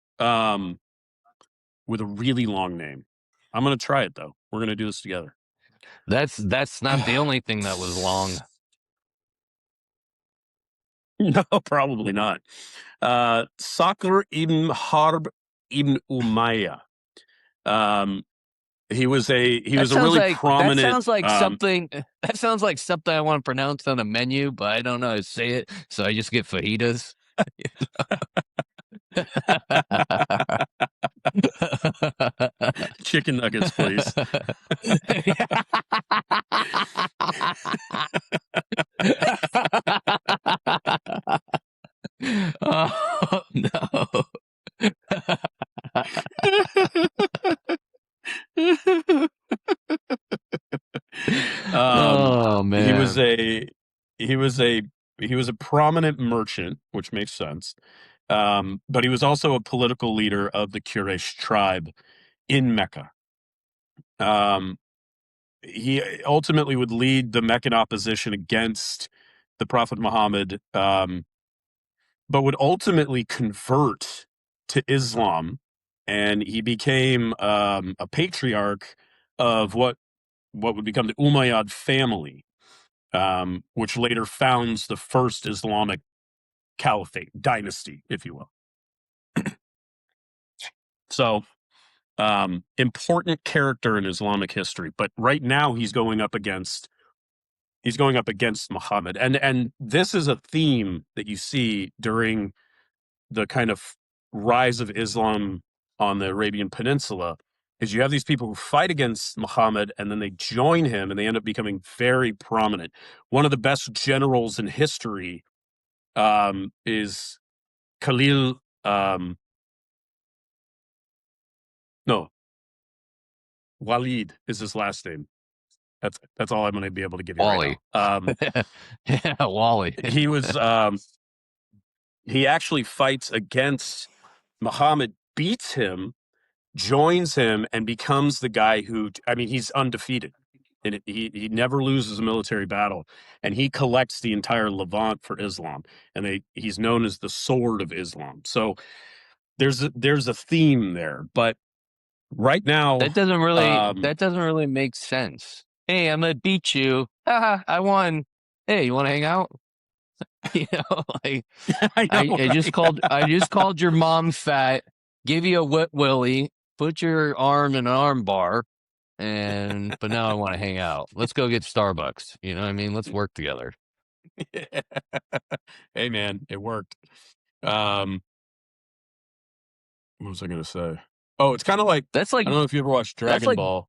Speaker 3: with a really long name. I'm going to try it though. We're going to do this together.
Speaker 2: that's not the only thing that was long.
Speaker 3: No, probably not. Sakr ibn Harb ibn Umayyah. Um, he was a really
Speaker 2: That
Speaker 3: prominent.
Speaker 2: sounds like something. That sounds like something I want to pronounce on a menu, but I don't know how to say it, so I just get fajitas.
Speaker 3: Chicken nuggets, please.
Speaker 2: Oh no.
Speaker 3: um,
Speaker 2: Oh
Speaker 3: he was
Speaker 2: man.
Speaker 3: a he was a he was a prominent merchant, which makes sense. But he was also a political leader of the Quraysh tribe in Mecca. Um, he ultimately would lead the Meccan opposition against the Prophet Muhammad, but would ultimately convert to Islam, and he became a patriarch of what would become the Umayyad family, which later founds the first Islamic caliphate dynasty, if you will. So, important character in Islamic history, but right now he's going up against Muhammad, and this is a theme that you see during the kind of rise of Islam on the Arabian Peninsula. Is you have these people who fight against Muhammad and then they join him and they end up becoming very prominent. One of the best generals in history is Khalil. No, Walid is his last name. That's all I'm going to be able to give you
Speaker 2: Wally.
Speaker 3: right now.
Speaker 2: Yeah, Wally.
Speaker 3: He was he actually fights against Muhammad, beats him, joins him, and becomes the guy who, I mean, he's undefeated. And he never loses a military battle, and he collects the entire Levant for Islam, and he's known as the Sword of Islam. So there's a theme there, but right now,
Speaker 2: That doesn't really make sense. Hey, I'm gonna beat you. Haha, I won. Hey, you want to hang out? You know, like
Speaker 3: I know, right?
Speaker 2: I just called your mom fat, give you a wet willy, put your arm in an arm bar, but now I want to hang out. Let's go get Starbucks. You know what I mean? Let's work together.
Speaker 3: Hey man, it worked. Um, what was I gonna say? Oh, it's kind of like,
Speaker 2: That's like
Speaker 3: I don't know if you ever watched
Speaker 2: that's
Speaker 3: Dragon
Speaker 2: like
Speaker 3: Ball,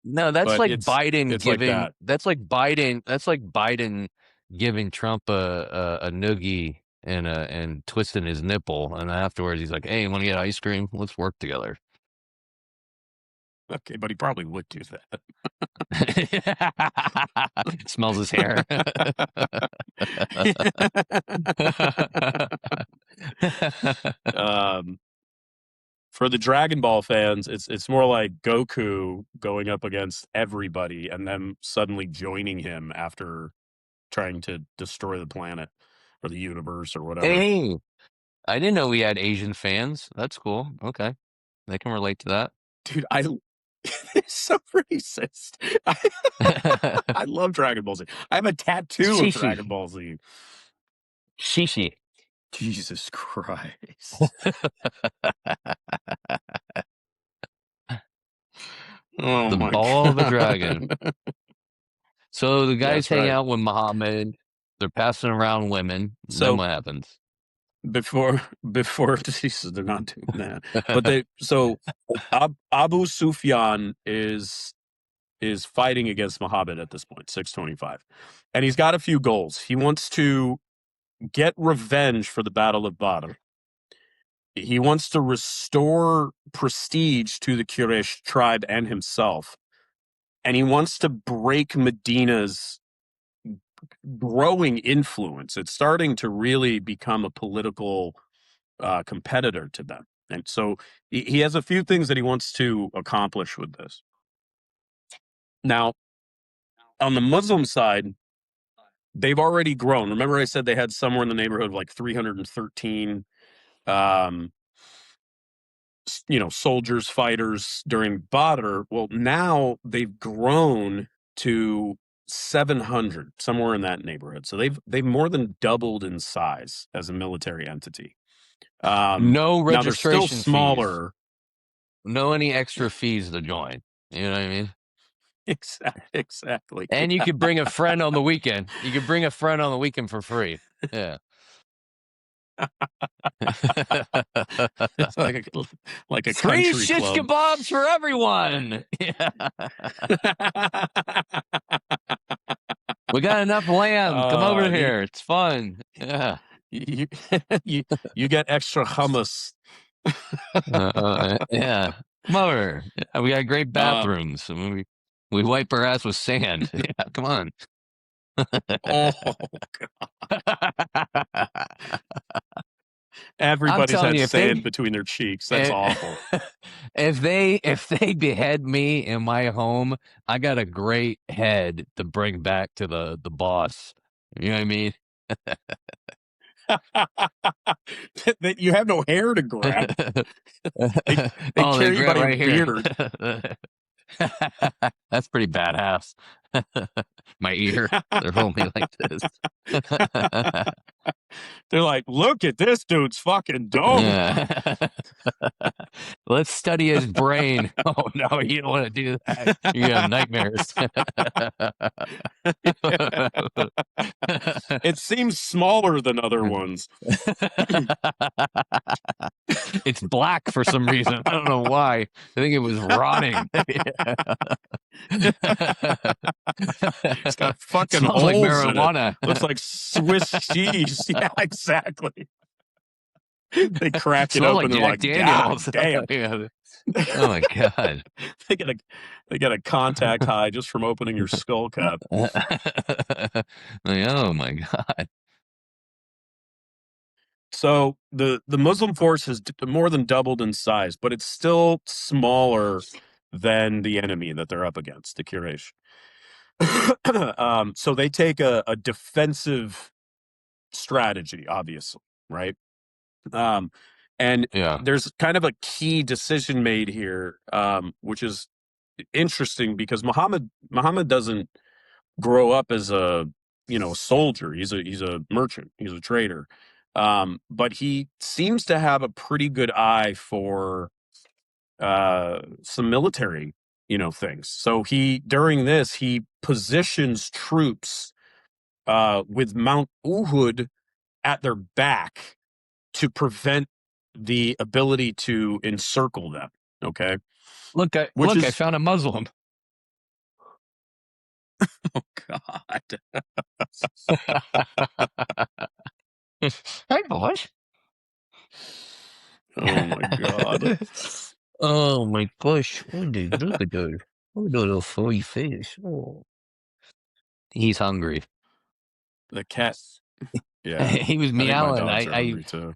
Speaker 2: no, that's
Speaker 3: but
Speaker 2: like Biden
Speaker 3: it's like
Speaker 2: giving
Speaker 3: that.
Speaker 2: that's like Biden giving Trump a noogie and twisting his nipple, and afterwards he's like, "Hey, you want to get ice cream? Let's work together."
Speaker 3: Okay, but he probably would do that.
Speaker 2: Smells his hair.
Speaker 3: um, for the Dragon Ball fans, it's more like Goku going up against everybody and then suddenly joining him after trying to destroy the planet or the universe or whatever.
Speaker 2: Hey, I didn't know we had Asian fans. That's cool. Okay, they can relate to that.
Speaker 3: Dude, it's so racist. I love Dragon Ball Z. I have a tattoo of
Speaker 2: Shishi,
Speaker 3: Dragon Ball Z.
Speaker 2: shishi,
Speaker 3: Jesus Christ. Oh
Speaker 2: the
Speaker 3: my
Speaker 2: ball of a dragon.
Speaker 3: God.
Speaker 2: So the guys
Speaker 3: That's
Speaker 2: hang
Speaker 3: right.
Speaker 2: out with Muhammad. They're passing around women. Then
Speaker 3: So
Speaker 2: what happens?
Speaker 3: before Jesus, they're not doing that. But Abu Sufyan is fighting against Muhammad at this point, 625. And he's got a few goals. He wants to get revenge for the Battle of Badr. He wants to restore prestige to the Quraysh tribe and himself. And he wants to break Medina's growing influence. It's starting to really become a political competitor to them. And so he has a few things that he wants to accomplish with this. Now, on the Muslim side, they've already grown. Remember, I said they had somewhere in the neighborhood of like 313 um, soldiers, fighters during Badr. Well, now they've grown to 700, somewhere in that neighborhood. So they've more than doubled in size as a military entity.
Speaker 2: No
Speaker 3: Now they're still
Speaker 2: registration fees.
Speaker 3: smaller.
Speaker 2: No any extra fees to join. You know what I mean?
Speaker 3: Exactly.
Speaker 2: And you could bring a friend on the weekend. You could bring a friend on the weekend for free. Yeah.
Speaker 3: It's like a
Speaker 2: Free
Speaker 3: country
Speaker 2: shish
Speaker 3: club.
Speaker 2: kebabs for everyone. Yeah. We got enough lamb. Come over here. It's fun. Yeah.
Speaker 3: You, you get extra hummus.
Speaker 2: Yeah. Come over. Yeah, we got great
Speaker 3: Um,
Speaker 2: bathrooms. I mean, we wipe our ass with sand. Yeah, come on.
Speaker 3: oh,
Speaker 2: I'm
Speaker 3: everybody's
Speaker 2: telling
Speaker 3: had
Speaker 2: you,
Speaker 3: sand between their cheeks. That's awful.
Speaker 2: if they behead me in my home, I got a great head to bring back to the boss. You know what I mean?
Speaker 3: That you have no hair to grab. They
Speaker 2: Oh, they
Speaker 3: carry you by
Speaker 2: grab
Speaker 3: your
Speaker 2: right here.
Speaker 3: beard.
Speaker 2: That's pretty badass. My ear. They're holding me like this.
Speaker 3: They're like, look at this dude's fucking dome.
Speaker 2: Yeah. Let's study his brain. Oh no, you don't want to do that. You have nightmares.
Speaker 3: It seems smaller than other ones.
Speaker 2: It's black for some reason. I don't know why. I think it was rotting.
Speaker 3: It's got fucking
Speaker 2: Smells like
Speaker 3: holes in it.
Speaker 2: marijuana.
Speaker 3: Looks like Swiss cheese. Yeah, exactly. They crack it
Speaker 2: Smells like
Speaker 3: open. They're
Speaker 2: Jack
Speaker 3: like, God
Speaker 2: Daniels.
Speaker 3: damn.
Speaker 2: Yeah. Oh my god.
Speaker 3: they get a they get a contact high just from opening your skull cap.
Speaker 2: Like, oh my god.
Speaker 3: So the Muslim force has more than doubled in size, but it's still smaller than the enemy that they're up against, the Quraysh. So they take a defensive strategy, obviously, right? Um, and
Speaker 2: Yeah.
Speaker 3: there's kind of a key decision made here, which is interesting because Muhammad doesn't grow up as a soldier. He's a merchant. He's a trader. But he seems to have a pretty good eye for some military things. So he during this he positions troops with Mount Uhud at their back to prevent the ability to encircle them. Okay,
Speaker 2: Look, I
Speaker 3: which
Speaker 2: look, I
Speaker 3: is
Speaker 2: found a Muslim.
Speaker 3: oh god,
Speaker 2: Hey boys.
Speaker 3: oh my god,
Speaker 2: Oh my gosh. Oh, dude, look at that. Oh, the little furry fish. Oh. He's hungry.
Speaker 3: the cat. Yeah,
Speaker 2: He was
Speaker 3: I think my
Speaker 2: meowing.
Speaker 3: dogs are
Speaker 2: I
Speaker 3: hungry too.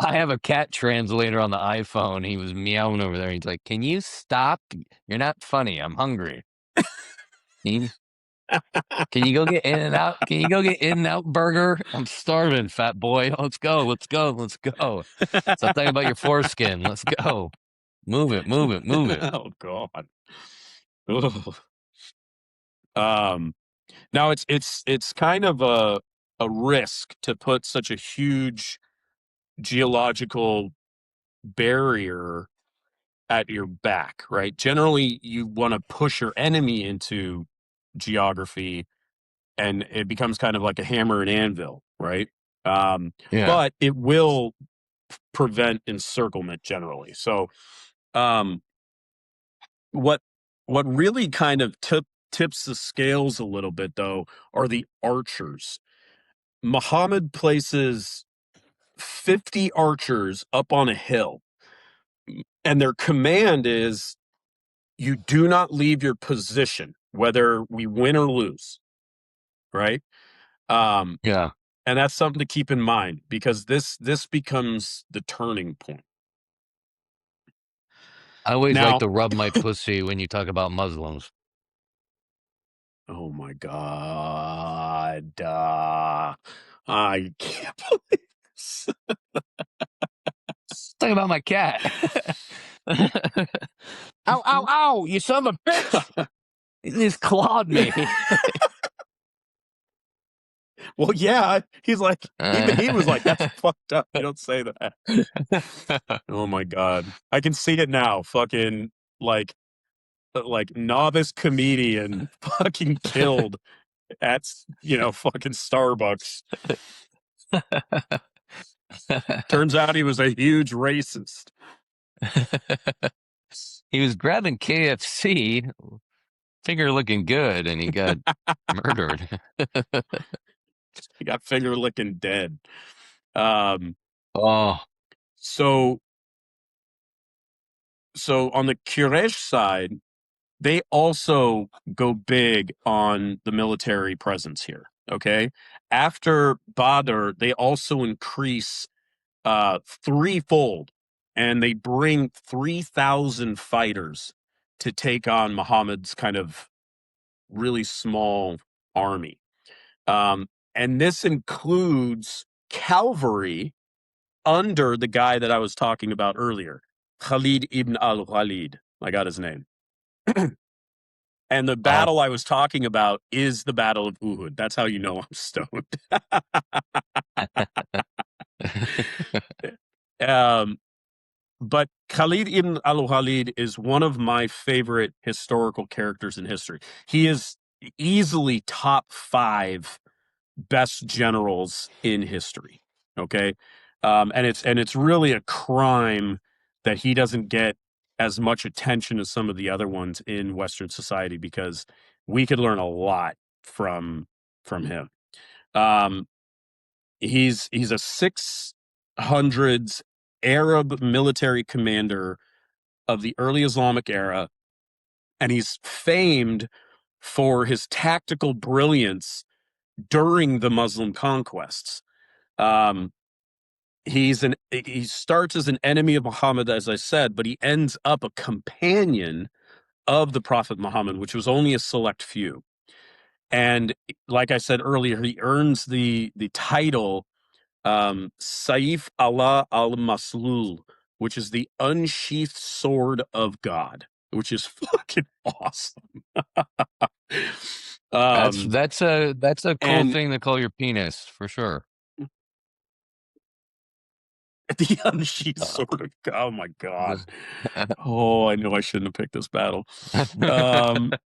Speaker 2: I have a cat translator on the iPhone. He was meowing over there. He's like, "Can you stop? You're not funny. I'm hungry. Can you, can you go get In and Out? Can you go get In and Out burger? I'm starving, fat boy. Let's go. Let's go. Let's go. Stop thinking about your foreskin. Let's go. Move it. Move it. Move it."
Speaker 3: Oh god. Ugh. Um, Now it's kind of a risk to put such a huge geological barrier at your back, right? Generally, you want to push your enemy into geography, and it becomes kind of like a hammer and anvil, right? Um,
Speaker 2: Yeah.
Speaker 3: but it will prevent encirclement generally. So, um, what what really kind of tips the scales a little bit, though, are the archers. Muhammad places 50 archers up on a hill, and their command is you do not leave your position, whether we win or lose, right? Um,
Speaker 2: Yeah.
Speaker 3: and that's something to keep in mind because this becomes the turning point.
Speaker 2: I always like
Speaker 3: Now,
Speaker 2: to rub my pussy when you talk about Muslims.
Speaker 3: oh my God, I can't believe this.
Speaker 2: Talk about my cat. Ow, ow, ow, you son of a bitch. He just clawed me.
Speaker 3: Well, yeah, he's like, even he was like, that's fucked up. You don't say that. Oh my God. I can see it now. Fucking like novice comedian fucking killed at fucking Starbucks. Turns out he was a huge racist.
Speaker 2: He was grabbing KFC, finger looking good, and he got murdered.
Speaker 3: He got finger licking dead. Um
Speaker 2: Oh,
Speaker 3: so so on the Quraysh side, they also go big on the military presence here. Okay. After Badr, they also increase threefold, and they bring 3,000 fighters to take on Muhammad's kind of really small army. And this includes cavalry under the guy that I was talking about earlier, Khalid ibn al-Walid. I got his name. And the
Speaker 2: oh.
Speaker 3: battle I was talking about is the Battle of Uhud. That's how you know I'm stoned. um, but Khalid ibn al-Walid is one of my favorite historical characters in history. He is easily top five best generals in history. Okay, and it's really a crime that he doesn't get as much attention as some of the other ones in Western society because we could learn a lot from him. Um, he's a 1800s Arab military commander of the early Islamic era, and he's famed for his tactical brilliance during the Muslim conquests. Um, he starts as an enemy of Muhammad, as I said, but he ends up a companion of the Prophet Muhammad, which was only a select few. And like I said earlier, he earns the title Saif Allah al-Maslul, which is the unsheathed sword of God, which is fucking awesome. um,
Speaker 2: That's a cool
Speaker 3: and
Speaker 2: thing to call your penis for sure.
Speaker 3: the unsheathed sword of God. Oh my God. Oh, I know I shouldn't have picked this battle. Um,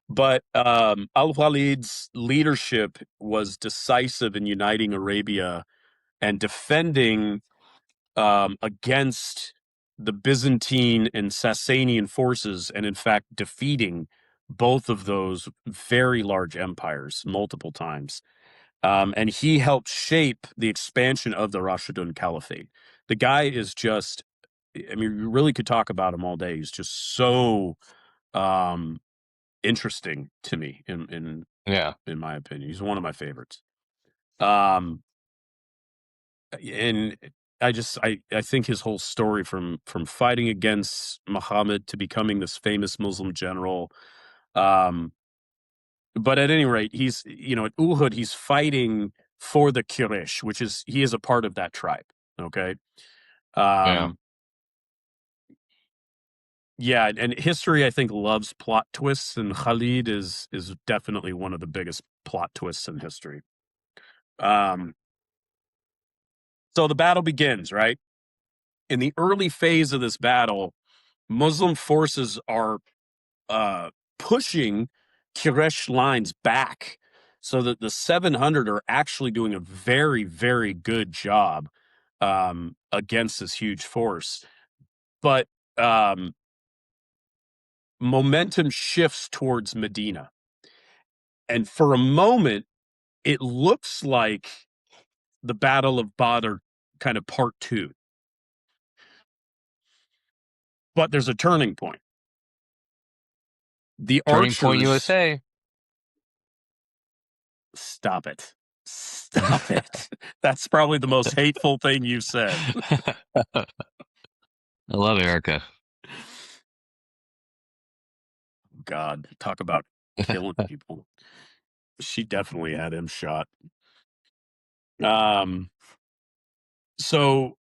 Speaker 3: but al-Walid's leadership was decisive in uniting Arabia and defending against the Byzantine and Sasanian forces, and in fact defeating both of those very large empires multiple times. And he helped shape the expansion of the Rashidun Caliphate. The guy is just, I mean, you really could talk about him all day. He's just so um, interesting to me,
Speaker 2: Yeah.
Speaker 3: in my opinion. He's one of my favorites. Um, and I think his whole story from fighting against Muhammad to becoming this famous Muslim general. But at any rate, he's, at Uhud, he's fighting for the Quraysh, he is a part of that tribe. Okay.
Speaker 2: Yeah.
Speaker 3: Um, yeah, and history, I think, loves plot twists, and Khalid is definitely one of the biggest plot twists in history. Um, so the battle begins, right? In the early phase of this battle, Muslim forces are uh, pushing Quraysh lines back, so that the 700 are actually doing a very, very good job against this huge force. But um, momentum shifts towards Medina. And for a moment, it looks like the Battle of Badr kind of part two. But there's a turning point. The
Speaker 2: Turning Point
Speaker 3: archers,
Speaker 2: USA.
Speaker 3: stop it. Stop it. That's probably the most hateful thing you've said.
Speaker 2: I love Erica.
Speaker 3: God, talk about killing people. She definitely had him shot. Um, so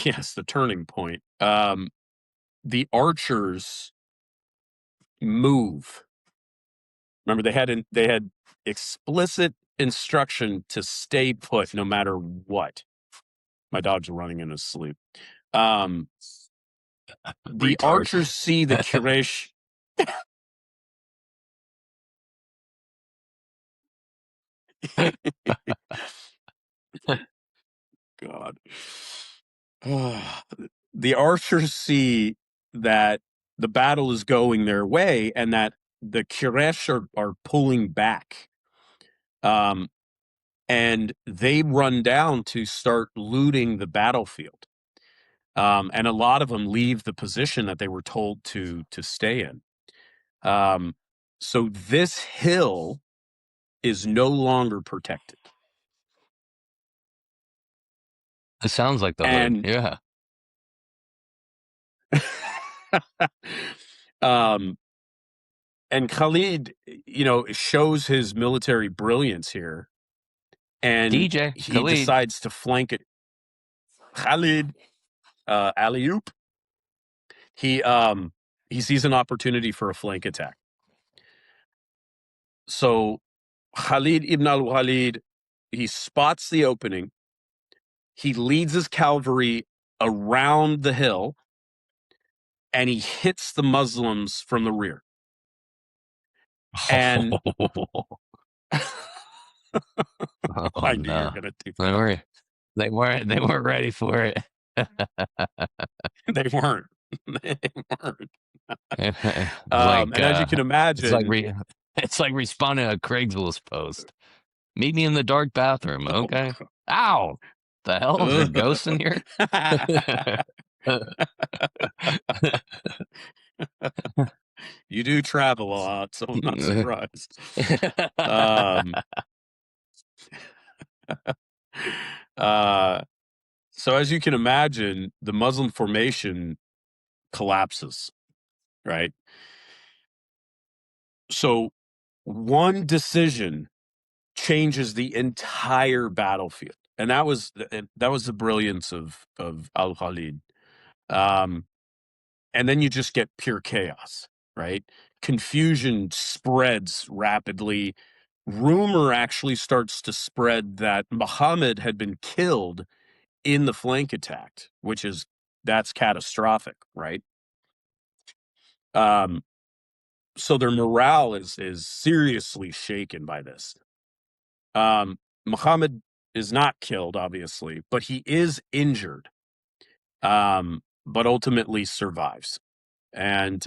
Speaker 3: yes, the turning point. The archers move. Remember, they had explicit instruction to stay put no matter what. My dog's running in his sleep. The
Speaker 2: Retard.
Speaker 3: archers see the Quraysh. God. The archers see that the battle is going their way and that the Quraysh are pulling back. And they run down to start looting the battlefield. And a lot of them leave the position that they were told to stay in. So this hill is no longer protected.
Speaker 2: It sounds like the hood.
Speaker 3: And
Speaker 2: Yeah.
Speaker 3: um, and Khalid, shows his military brilliance here, and
Speaker 2: DJ
Speaker 3: he
Speaker 2: Khalid.
Speaker 3: decides to flank it. Khalid, alley-oop. He sees an opportunity for a flank attack. So Khalid ibn al-Walid, he spots the opening. He leads his cavalry around the hill, and he hits the Muslims from the rear. And
Speaker 2: Oh
Speaker 3: I knew you were
Speaker 2: no.
Speaker 3: going to do
Speaker 2: They
Speaker 3: that.
Speaker 2: were they weren't ready for it.
Speaker 3: They weren't. They weren't.
Speaker 2: Like
Speaker 3: And as you can
Speaker 2: it's like
Speaker 3: imagine,
Speaker 2: it's like responding to a Craigslist post. Meet me in the dark bathroom.
Speaker 3: Oh,
Speaker 2: Okay. Ow! The hell is there ghosts in here?
Speaker 3: You do travel a lot, so I'm not surprised. So as you can imagine, the Muslim formation collapses, right? So one decision changes the entire battlefield, and that was the brilliance of al-Walid. And then you just get pure chaos, right? Confusion spreads rapidly. Rumor actually starts to spread that Muhammad had been killed in the flank attack, that's catastrophic, right? So their morale is seriously shaken by this. Muhammad is not killed, obviously, but he is injured, but ultimately survives. And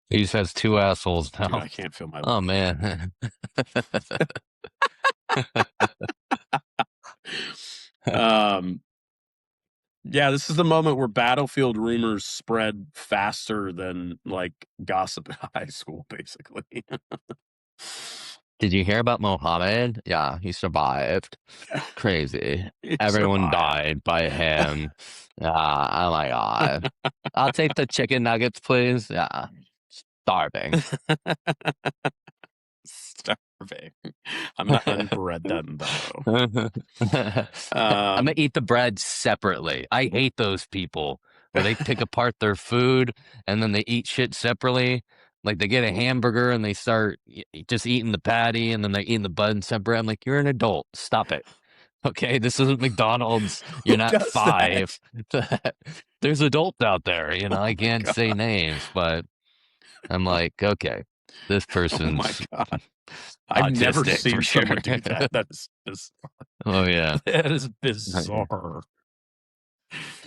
Speaker 2: He just has two assholes
Speaker 3: dude,
Speaker 2: now.
Speaker 3: I can't feel my.
Speaker 2: Oh man.
Speaker 3: Yeah, this is the moment where battlefield rumors spread faster than like gossip in high school, basically.
Speaker 2: Did you hear about Mohammed? Yeah, he survived. Crazy.
Speaker 3: He
Speaker 2: Everyone
Speaker 3: survived.
Speaker 2: died by him. Oh my god. I'll take the chicken nuggets, please. Yeah. Starving.
Speaker 3: Starving. I'm not unbred then, though.
Speaker 2: I'm gonna eat the bread separately. I hate those people where they pick apart their food and then they eat shit separately. Like they get a hamburger and they start just eating the patty and then they're eating the bun separate. I'm like, you're an adult. Stop it. Okay, this isn't McDonald's.
Speaker 3: Who
Speaker 2: You're not
Speaker 3: does that?
Speaker 2: 5. There's adults out there,
Speaker 3: Oh
Speaker 2: I
Speaker 3: my
Speaker 2: can't say
Speaker 3: god.
Speaker 2: names, but I'm like, okay, this
Speaker 3: Oh my
Speaker 2: person's
Speaker 3: god. I've never
Speaker 2: autistic for
Speaker 3: seen someone
Speaker 2: sure.
Speaker 3: do that. That is
Speaker 2: Oh yeah.
Speaker 3: that is bizarre.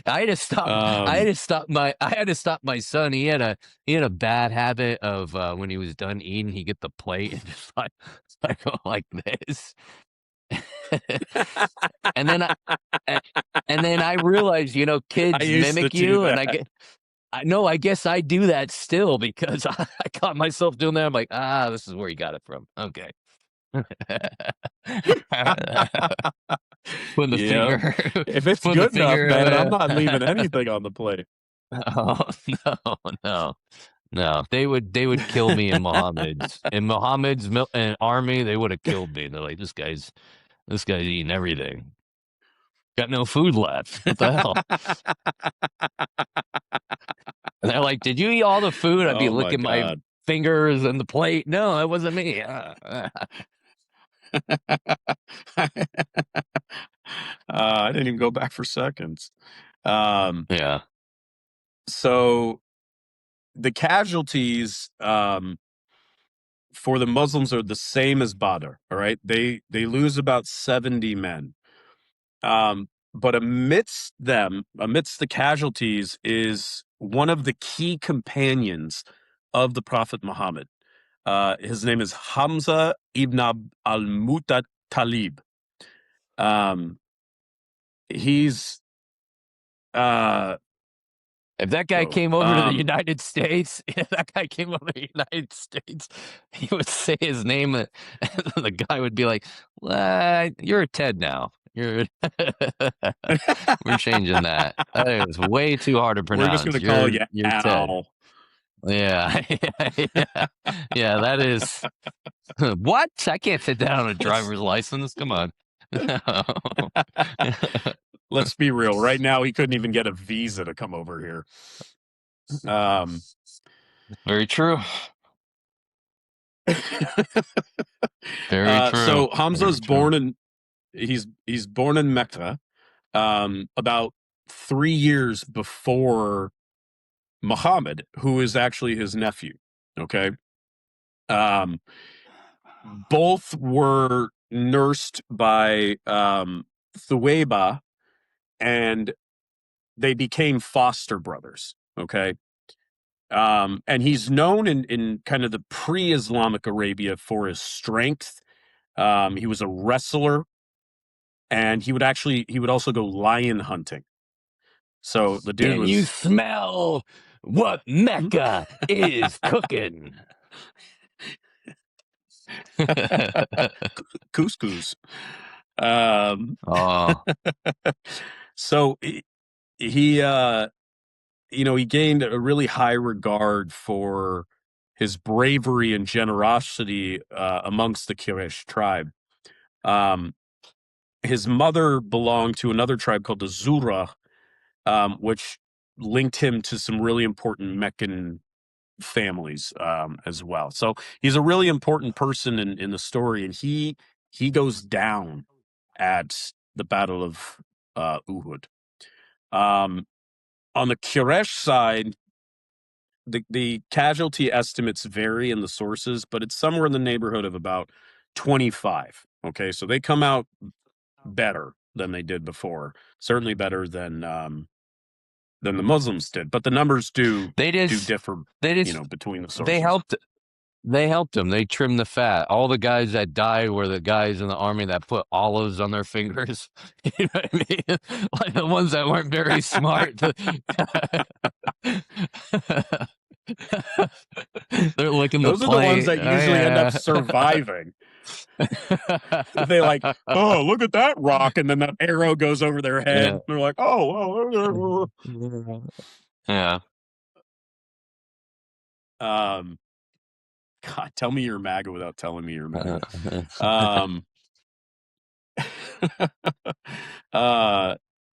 Speaker 2: I had to stop. I had
Speaker 3: Um,
Speaker 2: to stop my. I had to stop my son. He had a bad habit of when he was done eating, he get the plate and just like go like this, and then a- and then I realized,
Speaker 3: I
Speaker 2: kids
Speaker 3: used to
Speaker 2: mimic
Speaker 3: do
Speaker 2: you, and
Speaker 3: that.
Speaker 2: I know. I guess I do that still because I caught myself doing that. I'm like, this is where you got it from. Okay. Putting the
Speaker 3: Yeah.
Speaker 2: finger,
Speaker 3: If it's
Speaker 2: putting the
Speaker 3: good enough,
Speaker 2: finger.
Speaker 3: man, I'm not leaving anything on the plate.
Speaker 2: Oh no, no. No, they would kill me in Muhammad's army. They would have killed me. They're like, this guy's eating everything. Got no food left. What the hell? And they're like, did you eat all the food? I'd be
Speaker 3: Oh my
Speaker 2: licking my
Speaker 3: god.
Speaker 2: fingers and the plate. No, it wasn't me.
Speaker 3: I didn't even go back for seconds. Um,
Speaker 2: Yeah.
Speaker 3: so the casualties for the Muslims are the same as Badr. All right, they lose about 70 men. But amidst the casualties, is one of the key companions of the Prophet Muhammad. His name is Hamza ibn al-Muttalib. Um, he's uh,
Speaker 2: If that guy
Speaker 3: whoa.
Speaker 2: came over to the United States, if that guy came over to the United States, he would say his name, and the guy would be like, well, "You're a Ted now. You're we're changing that. That is way too hard to
Speaker 3: We're just
Speaker 2: pronounce.
Speaker 3: gonna call you
Speaker 2: You're Ted.
Speaker 3: Al.
Speaker 2: Yeah, yeah, yeah. That is what? I can't sit down on a driver's license. Come on.
Speaker 3: Let's be real. Right now, he couldn't even get a visa to come over here.
Speaker 2: Very true. Very true.
Speaker 3: So Hamza's
Speaker 2: Very true.
Speaker 3: he's born in Mecca, about 3 years before Muhammad, who is actually his nephew. Okay. Um, both were nursed by Thuwayba, and they became foster brothers. Okay. And he's known in kind of the pre-Islamic Arabia for his strength He was a wrestler, and he would also go lion hunting. So the dude
Speaker 2: Can you
Speaker 3: was
Speaker 2: smell what Mecca is cooking?
Speaker 3: couscous.
Speaker 2: Oh,
Speaker 3: So he he gained a really high regard for his bravery and generosity amongst the Quraysh tribe. Um, his mother belonged to another tribe called the Zura, which linked him to some really important Meccan families as well. So he's a really important person in the story, and he goes down at the Battle of Uhud. Um, on the Quraysh side, the casualty estimates vary in the sources, but it's somewhere in the neighborhood of about 25. Okay, so they come out better than they did before. Certainly better than the Muslims did, but the numbers do
Speaker 2: they just,
Speaker 3: differ,
Speaker 2: they just,
Speaker 3: between the
Speaker 2: they
Speaker 3: sources.
Speaker 2: helped. They helped him. They trimmed the fat. All the guys that died were the guys in the army that put olives on their fingers. You know what I mean? Like the ones that weren't very smart. They're licking the
Speaker 3: Those are the ones
Speaker 2: plate.
Speaker 3: that
Speaker 2: Oh,
Speaker 3: usually end up
Speaker 2: yeah.
Speaker 3: surviving. They like, oh, look at that rock, and then that arrow goes over their head.
Speaker 2: Yeah.
Speaker 3: They're like, oh,
Speaker 2: Yeah.
Speaker 3: God, tell me you're MAGA without telling me you're MAGA. Um,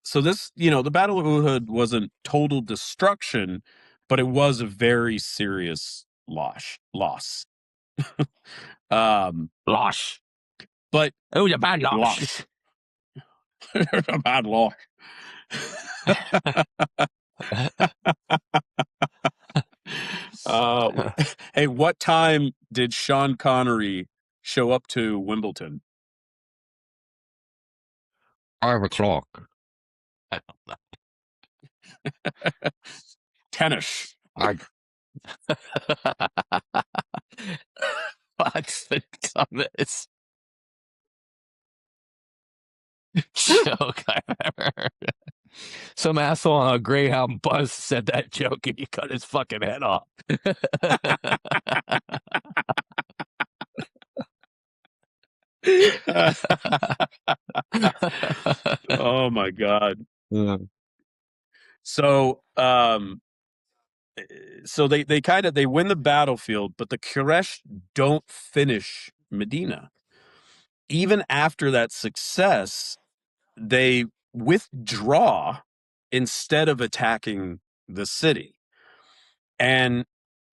Speaker 3: so this, the Battle of Uhud wasn't total destruction, but it was a very serious loss. Um,
Speaker 2: Losh.
Speaker 3: but
Speaker 2: It was a bad losh.
Speaker 3: loss, a bad loss. Hey, what time did Sean Connery show up to Wimbledon?
Speaker 2: 5 o'clock.
Speaker 3: Tennis.
Speaker 2: I What's the dumbest joke I've ever heard? Some asshole on a Greyhound bus said that joke and he cut his fucking head off.
Speaker 3: Oh my God.
Speaker 2: Yeah.
Speaker 3: So, they win the battlefield, but the Quraysh don't finish Medina. Even after that success, they withdraw instead of attacking the city. And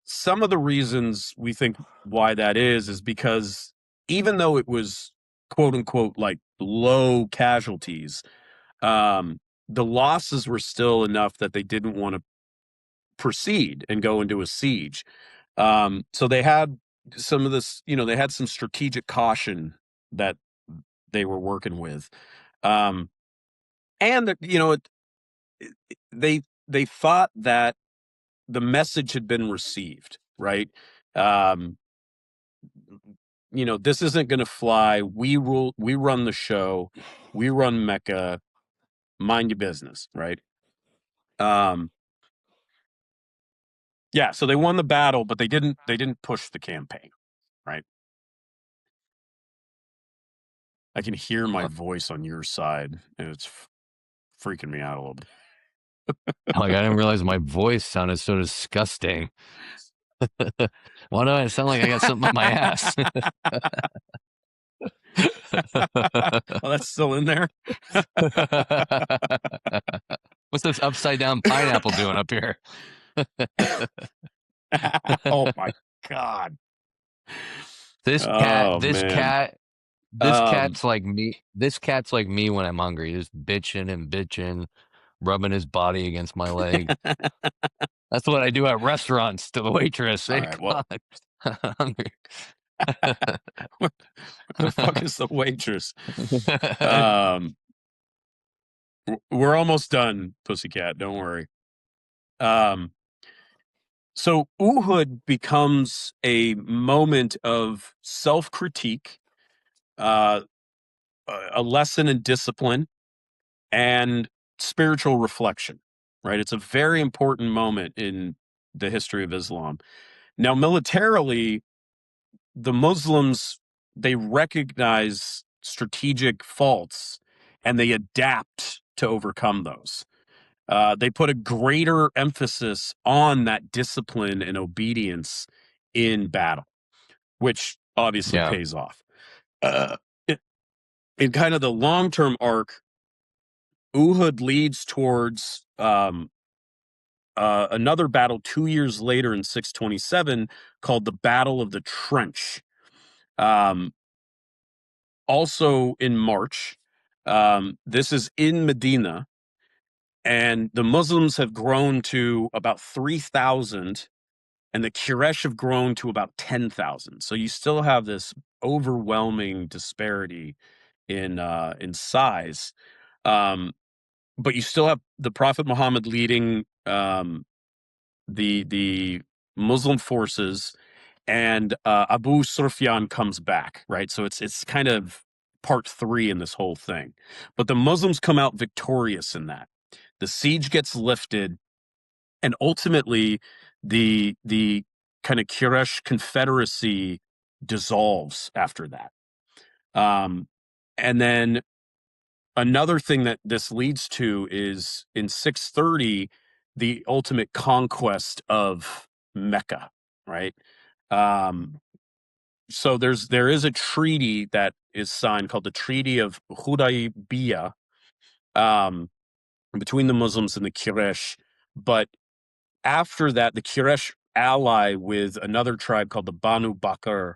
Speaker 3: some of the reasons we think why that is because even though it was quote unquote like low casualties, the losses were still enough that they didn't want to proceed and go into a siege. So they had some of this, they had some strategic caution that they were working with. And that, they thought that the message had been received, right? Um, this isn't going to fly. We run the show. We run Mecca. Mind your business, right? Um, yeah, so they won the battle, but they didn't push the campaign, right? I can hear my voice on your side, and it's freaking me out a little bit.
Speaker 2: Like, I didn't realize my voice sounded so disgusting. Why do I sound like I got something up my ass?
Speaker 3: Oh, that's still in there.
Speaker 2: What's this upside down pineapple doing up here?
Speaker 3: Oh my God.
Speaker 2: This
Speaker 3: Oh man.
Speaker 2: cat's like me. This cat's like me when I'm hungry, just bitching and bitching, rubbing his body against my leg. That's what I do at restaurants to the waitress.
Speaker 3: All
Speaker 2: Hey,
Speaker 3: right,
Speaker 2: come
Speaker 3: well,
Speaker 2: on. I'm hungry.
Speaker 3: where the fuck is the waitress? We're almost done, Pussycat. Don't worry. So Uhud becomes a moment of self-critique, uh, a lesson in discipline and spiritual reflection, right? It's a very important moment in the history of Islam. Now, militarily, the Muslims, they recognize strategic faults and they adapt to overcome those. They put a greater emphasis on that discipline and obedience in battle, which obviously
Speaker 2: Yeah.
Speaker 3: pays off. Uh, in kind of the long term arc, Uhud leads towards another battle 2 years later in 627 called the Battle of the Trench. Um, Also in March. This is in Medina, and the Muslims have grown to about 3,000, and the Quraysh have grown to about 10,000. So you still have this overwhelming disparity in size. Um, but you still have the Prophet Muhammad leading the Muslim forces, and Abu Sufyan comes back, right? So it's kind of part three in this whole thing. But the Muslims come out victorious in that. The siege gets lifted, and ultimately the kind of Quraysh confederacy dissolves after that. Um, and then another thing that this leads to is in 630, the ultimate conquest of Mecca, right? Um, so there is a treaty that is signed called the Treaty of Hudaybiyah, um, between the Muslims and the Quraysh. But after that, the Quraysh ally with another tribe called the Banu Bakr,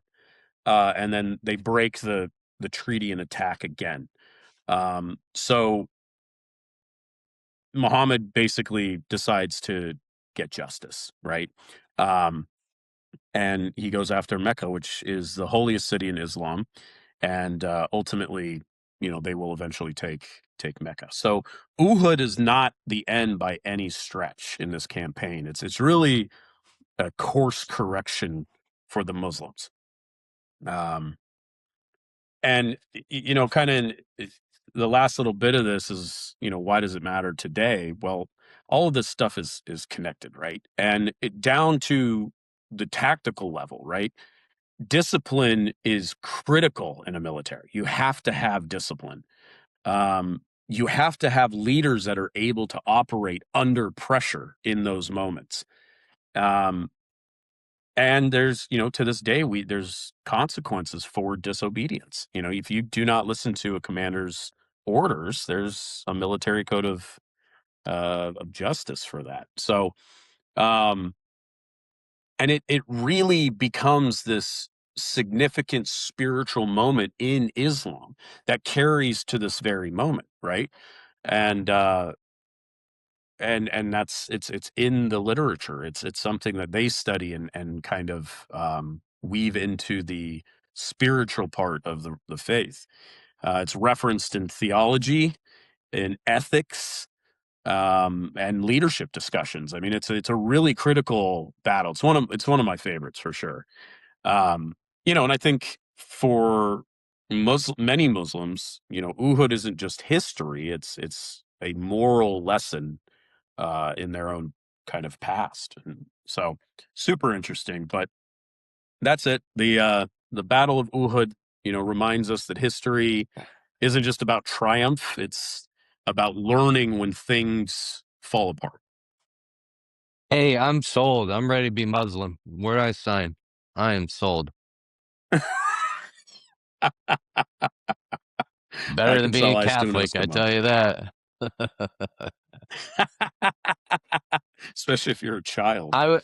Speaker 3: and then they break the treaty and attack again. So Muhammad basically decides to get justice, right? Um, and he goes after Mecca, which is the holiest city in Islam, and ultimately, they will eventually take Mecca. So Uhud is not the end by any stretch in this campaign. It's really a course correction for the Muslims. Um, and kind of the last little bit of this is, why does it matter today? Well, all of this stuff is connected, right? And down to the tactical level, right? Discipline is critical in a military. You have to have discipline. You have to have leaders that are able to operate under pressure in those moments. Um, and there's, to this day, there's consequences for disobedience. If you do not listen to a commander's orders, there's a military code of justice for that. So, um, and it really becomes this significant spiritual moment in Islam that carries to this very moment, right? And that's it's in the literature. It's something that they study and kind of weave into the spiritual part of the faith. It's referenced in theology, in ethics, and leadership discussions. I mean, it's a really critical battle. It's one of my favorites for sure. Um, and I think for many Muslims, Uhud isn't just history; it's a moral lesson in their own kind of past. And so, super interesting. But that's it. The Battle of Uhud, reminds us that history isn't just about triumph; it's about learning when things fall apart.
Speaker 2: Hey, I'm sold. I'm ready to be Muslim. Where do I sign? I am sold.
Speaker 3: I
Speaker 2: Better than
Speaker 3: can
Speaker 2: being
Speaker 3: tell I still know
Speaker 2: Catholic, I tell you that.
Speaker 3: especially if you're a child.
Speaker 2: I, w-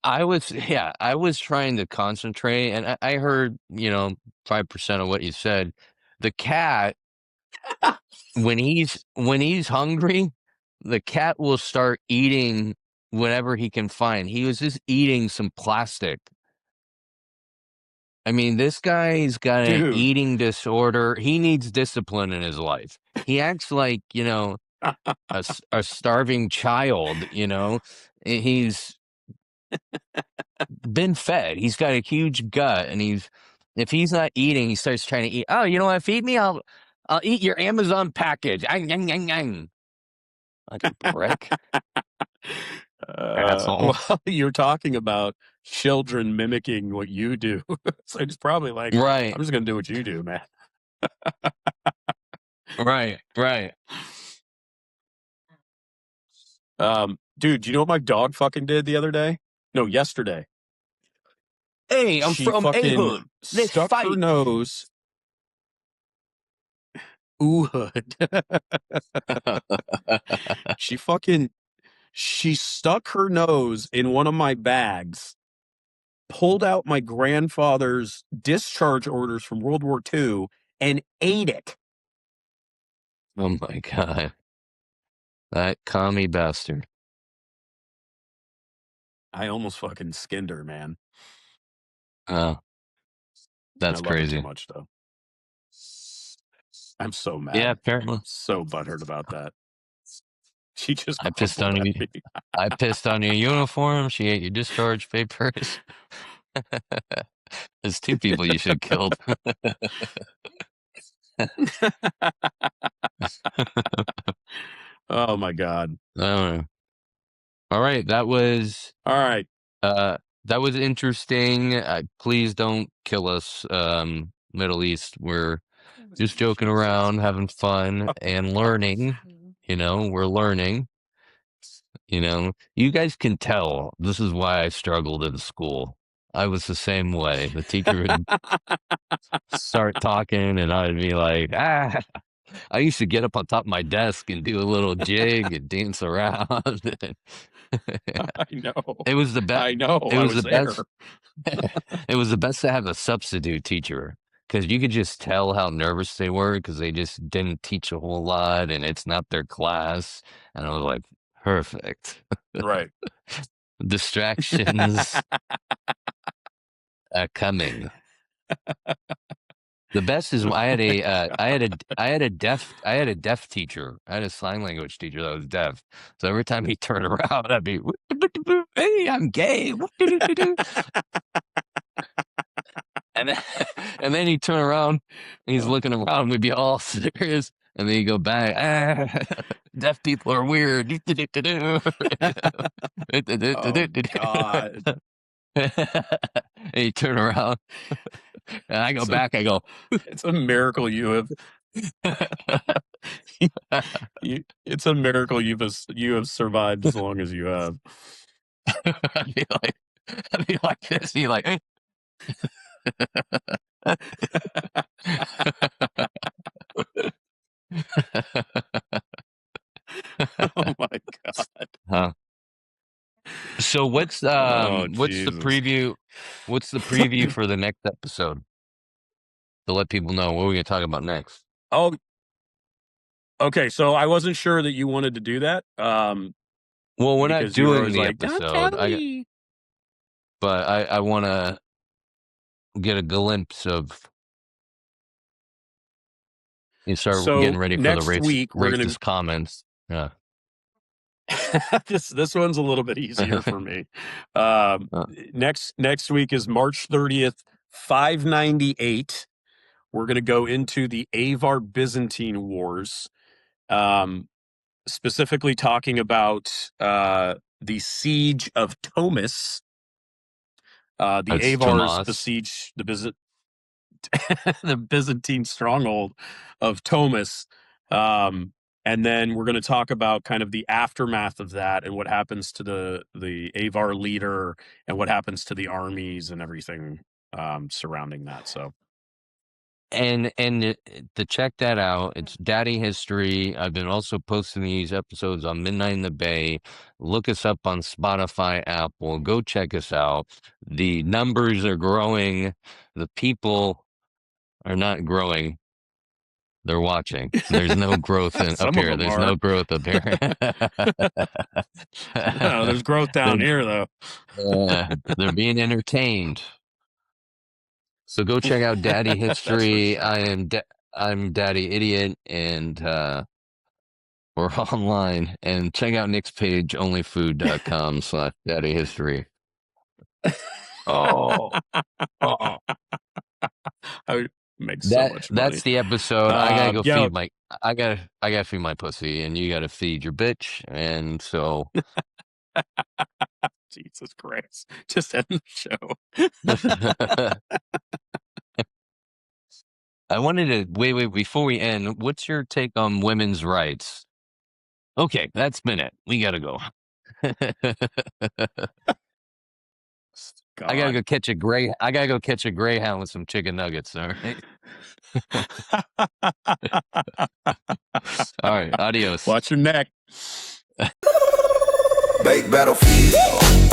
Speaker 2: I was, yeah, I was trying to concentrate, and I heard, 5% of what you said. The cat, when he's hungry, the cat will start eating whatever he can find. He was just eating some plastic. I mean, this guy's got an
Speaker 3: Dude.
Speaker 2: eating disorder. He needs discipline in his life. He acts like, a starving child. He's been fed. He's got a huge gut, and If he's not eating, he starts trying to eat. Oh, you don't want to feed me? I'll eat your Amazon package. Ang, ang, ang, ang. Like a brick. Asshole.
Speaker 3: Well, you're talking about children mimicking what you do. So it's probably like,
Speaker 2: Right.
Speaker 3: I'm just going to do what you do, man.
Speaker 2: Right. Right.
Speaker 3: Dude, do you know what my dog fucking did the other day? No, yesterday.
Speaker 2: Hey, I'm
Speaker 3: She
Speaker 2: from
Speaker 3: fucking
Speaker 2: Ehud. Let's
Speaker 3: stuck her
Speaker 2: fight.
Speaker 3: nose. Uhud. She stuck her nose in one of my bags, pulled out my grandfather's discharge orders from World War II, and ate it.
Speaker 2: Oh my God. That commie bastard.
Speaker 3: I almost fucking skinned her, man.
Speaker 2: Oh, that's
Speaker 3: I love her too
Speaker 2: crazy.
Speaker 3: much, though. I'm so mad.
Speaker 2: Yeah, apparently.
Speaker 3: So butthurt about that. She just
Speaker 2: I pissed on
Speaker 3: grumbled
Speaker 2: you.
Speaker 3: at me.
Speaker 2: I pissed on your uniform. She ate your discharge papers. There's two people you should have killed.
Speaker 3: Oh my God.
Speaker 2: I don't know. All right, that was
Speaker 3: All right.
Speaker 2: interesting. Please don't kill us, Middle East. We're just joking around, having fun, and learning. You know, we're learning. You know, you guys can tell this is why I struggled in school. I was the same way. The teacher would start talking, and I'd be like, ah. I used to get up on top of my desk and do a little jig and dance around.
Speaker 3: I know.
Speaker 2: It was the best.
Speaker 3: I know.
Speaker 2: It
Speaker 3: I
Speaker 2: was
Speaker 3: was
Speaker 2: the
Speaker 3: there.
Speaker 2: best. It was the best to have a substitute teacher because you could just tell how nervous they were because they just didn't teach a whole lot and it's not their class. And I was like, perfect.
Speaker 3: Right.
Speaker 2: Distractions coming. The best is I had a deaf teacher. I had a sign language teacher that was deaf. So every time he turned around, I'd be, hey, I'm gay. And then, and then he'd turn around, and he's looking around, we'd be all serious, and then he'd go back, deaf people are weird.
Speaker 3: Oh, God.
Speaker 2: And he'd turn around, and I go back, I go,
Speaker 3: It's a miracle you have. It's a miracle you have survived as long as you have.
Speaker 2: I'd be like this, he like, hey.
Speaker 3: Oh my God.
Speaker 2: Huh. So what's the preview? What's the preview for the next episode? To let people know what we're going to talk about next.
Speaker 3: Oh, okay. So I wasn't sure that you wanted to do that.
Speaker 2: Well, we're not
Speaker 3: because you were
Speaker 2: doing
Speaker 3: always
Speaker 2: the
Speaker 3: like, "Don't
Speaker 2: episode,
Speaker 3: tell me."
Speaker 2: but I want to get a glimpse of. You start
Speaker 3: So
Speaker 2: getting ready for the
Speaker 3: next week we're gonna
Speaker 2: racist comments. Yeah.
Speaker 3: this one's a little bit easier for me. Next week is March 30th, 598. We're going to go into the Avar Byzantine Wars, specifically talking about the siege of Tomis. The
Speaker 2: That's
Speaker 3: Avars
Speaker 2: Tomas.
Speaker 3: besieged the Byzantine stronghold of Tomis. And then we're going to talk about kind of the aftermath of that and what happens to the Avar leader and what happens to the armies and everything surrounding that. So.
Speaker 2: And to check that out, it's Daddy History. I've been also posting these episodes on Midnight in the Bay. Look us up on Spotify, Apple. Go check us out. The numbers are growing. The people are not growing. They're watching. There's no growth up here. There's no growth up here.
Speaker 3: No, there's growth down here, though.
Speaker 2: They're being entertained. So go check out Daddy History. Sure. I'm Daddy Idiot, and we're online. And check out Nick's page, onlyfood.com/daddyhistory. Oh.
Speaker 3: I would make so much money.
Speaker 2: That's the episode. I gotta go
Speaker 3: Yeah.
Speaker 2: feed my. I gotta feed my pussy, and you gotta feed your bitch. And so,
Speaker 3: Jesus Christ! Just end the show.
Speaker 2: I wanted to wait before we end. What's your take on women's rights? Okay, that's been it. We gotta go. I gotta
Speaker 3: God.
Speaker 2: go catch a gray. I gotta go catch a greyhound with some chicken nuggets. All right. All right. Adios.
Speaker 3: Watch your neck.
Speaker 1: Make battlefield.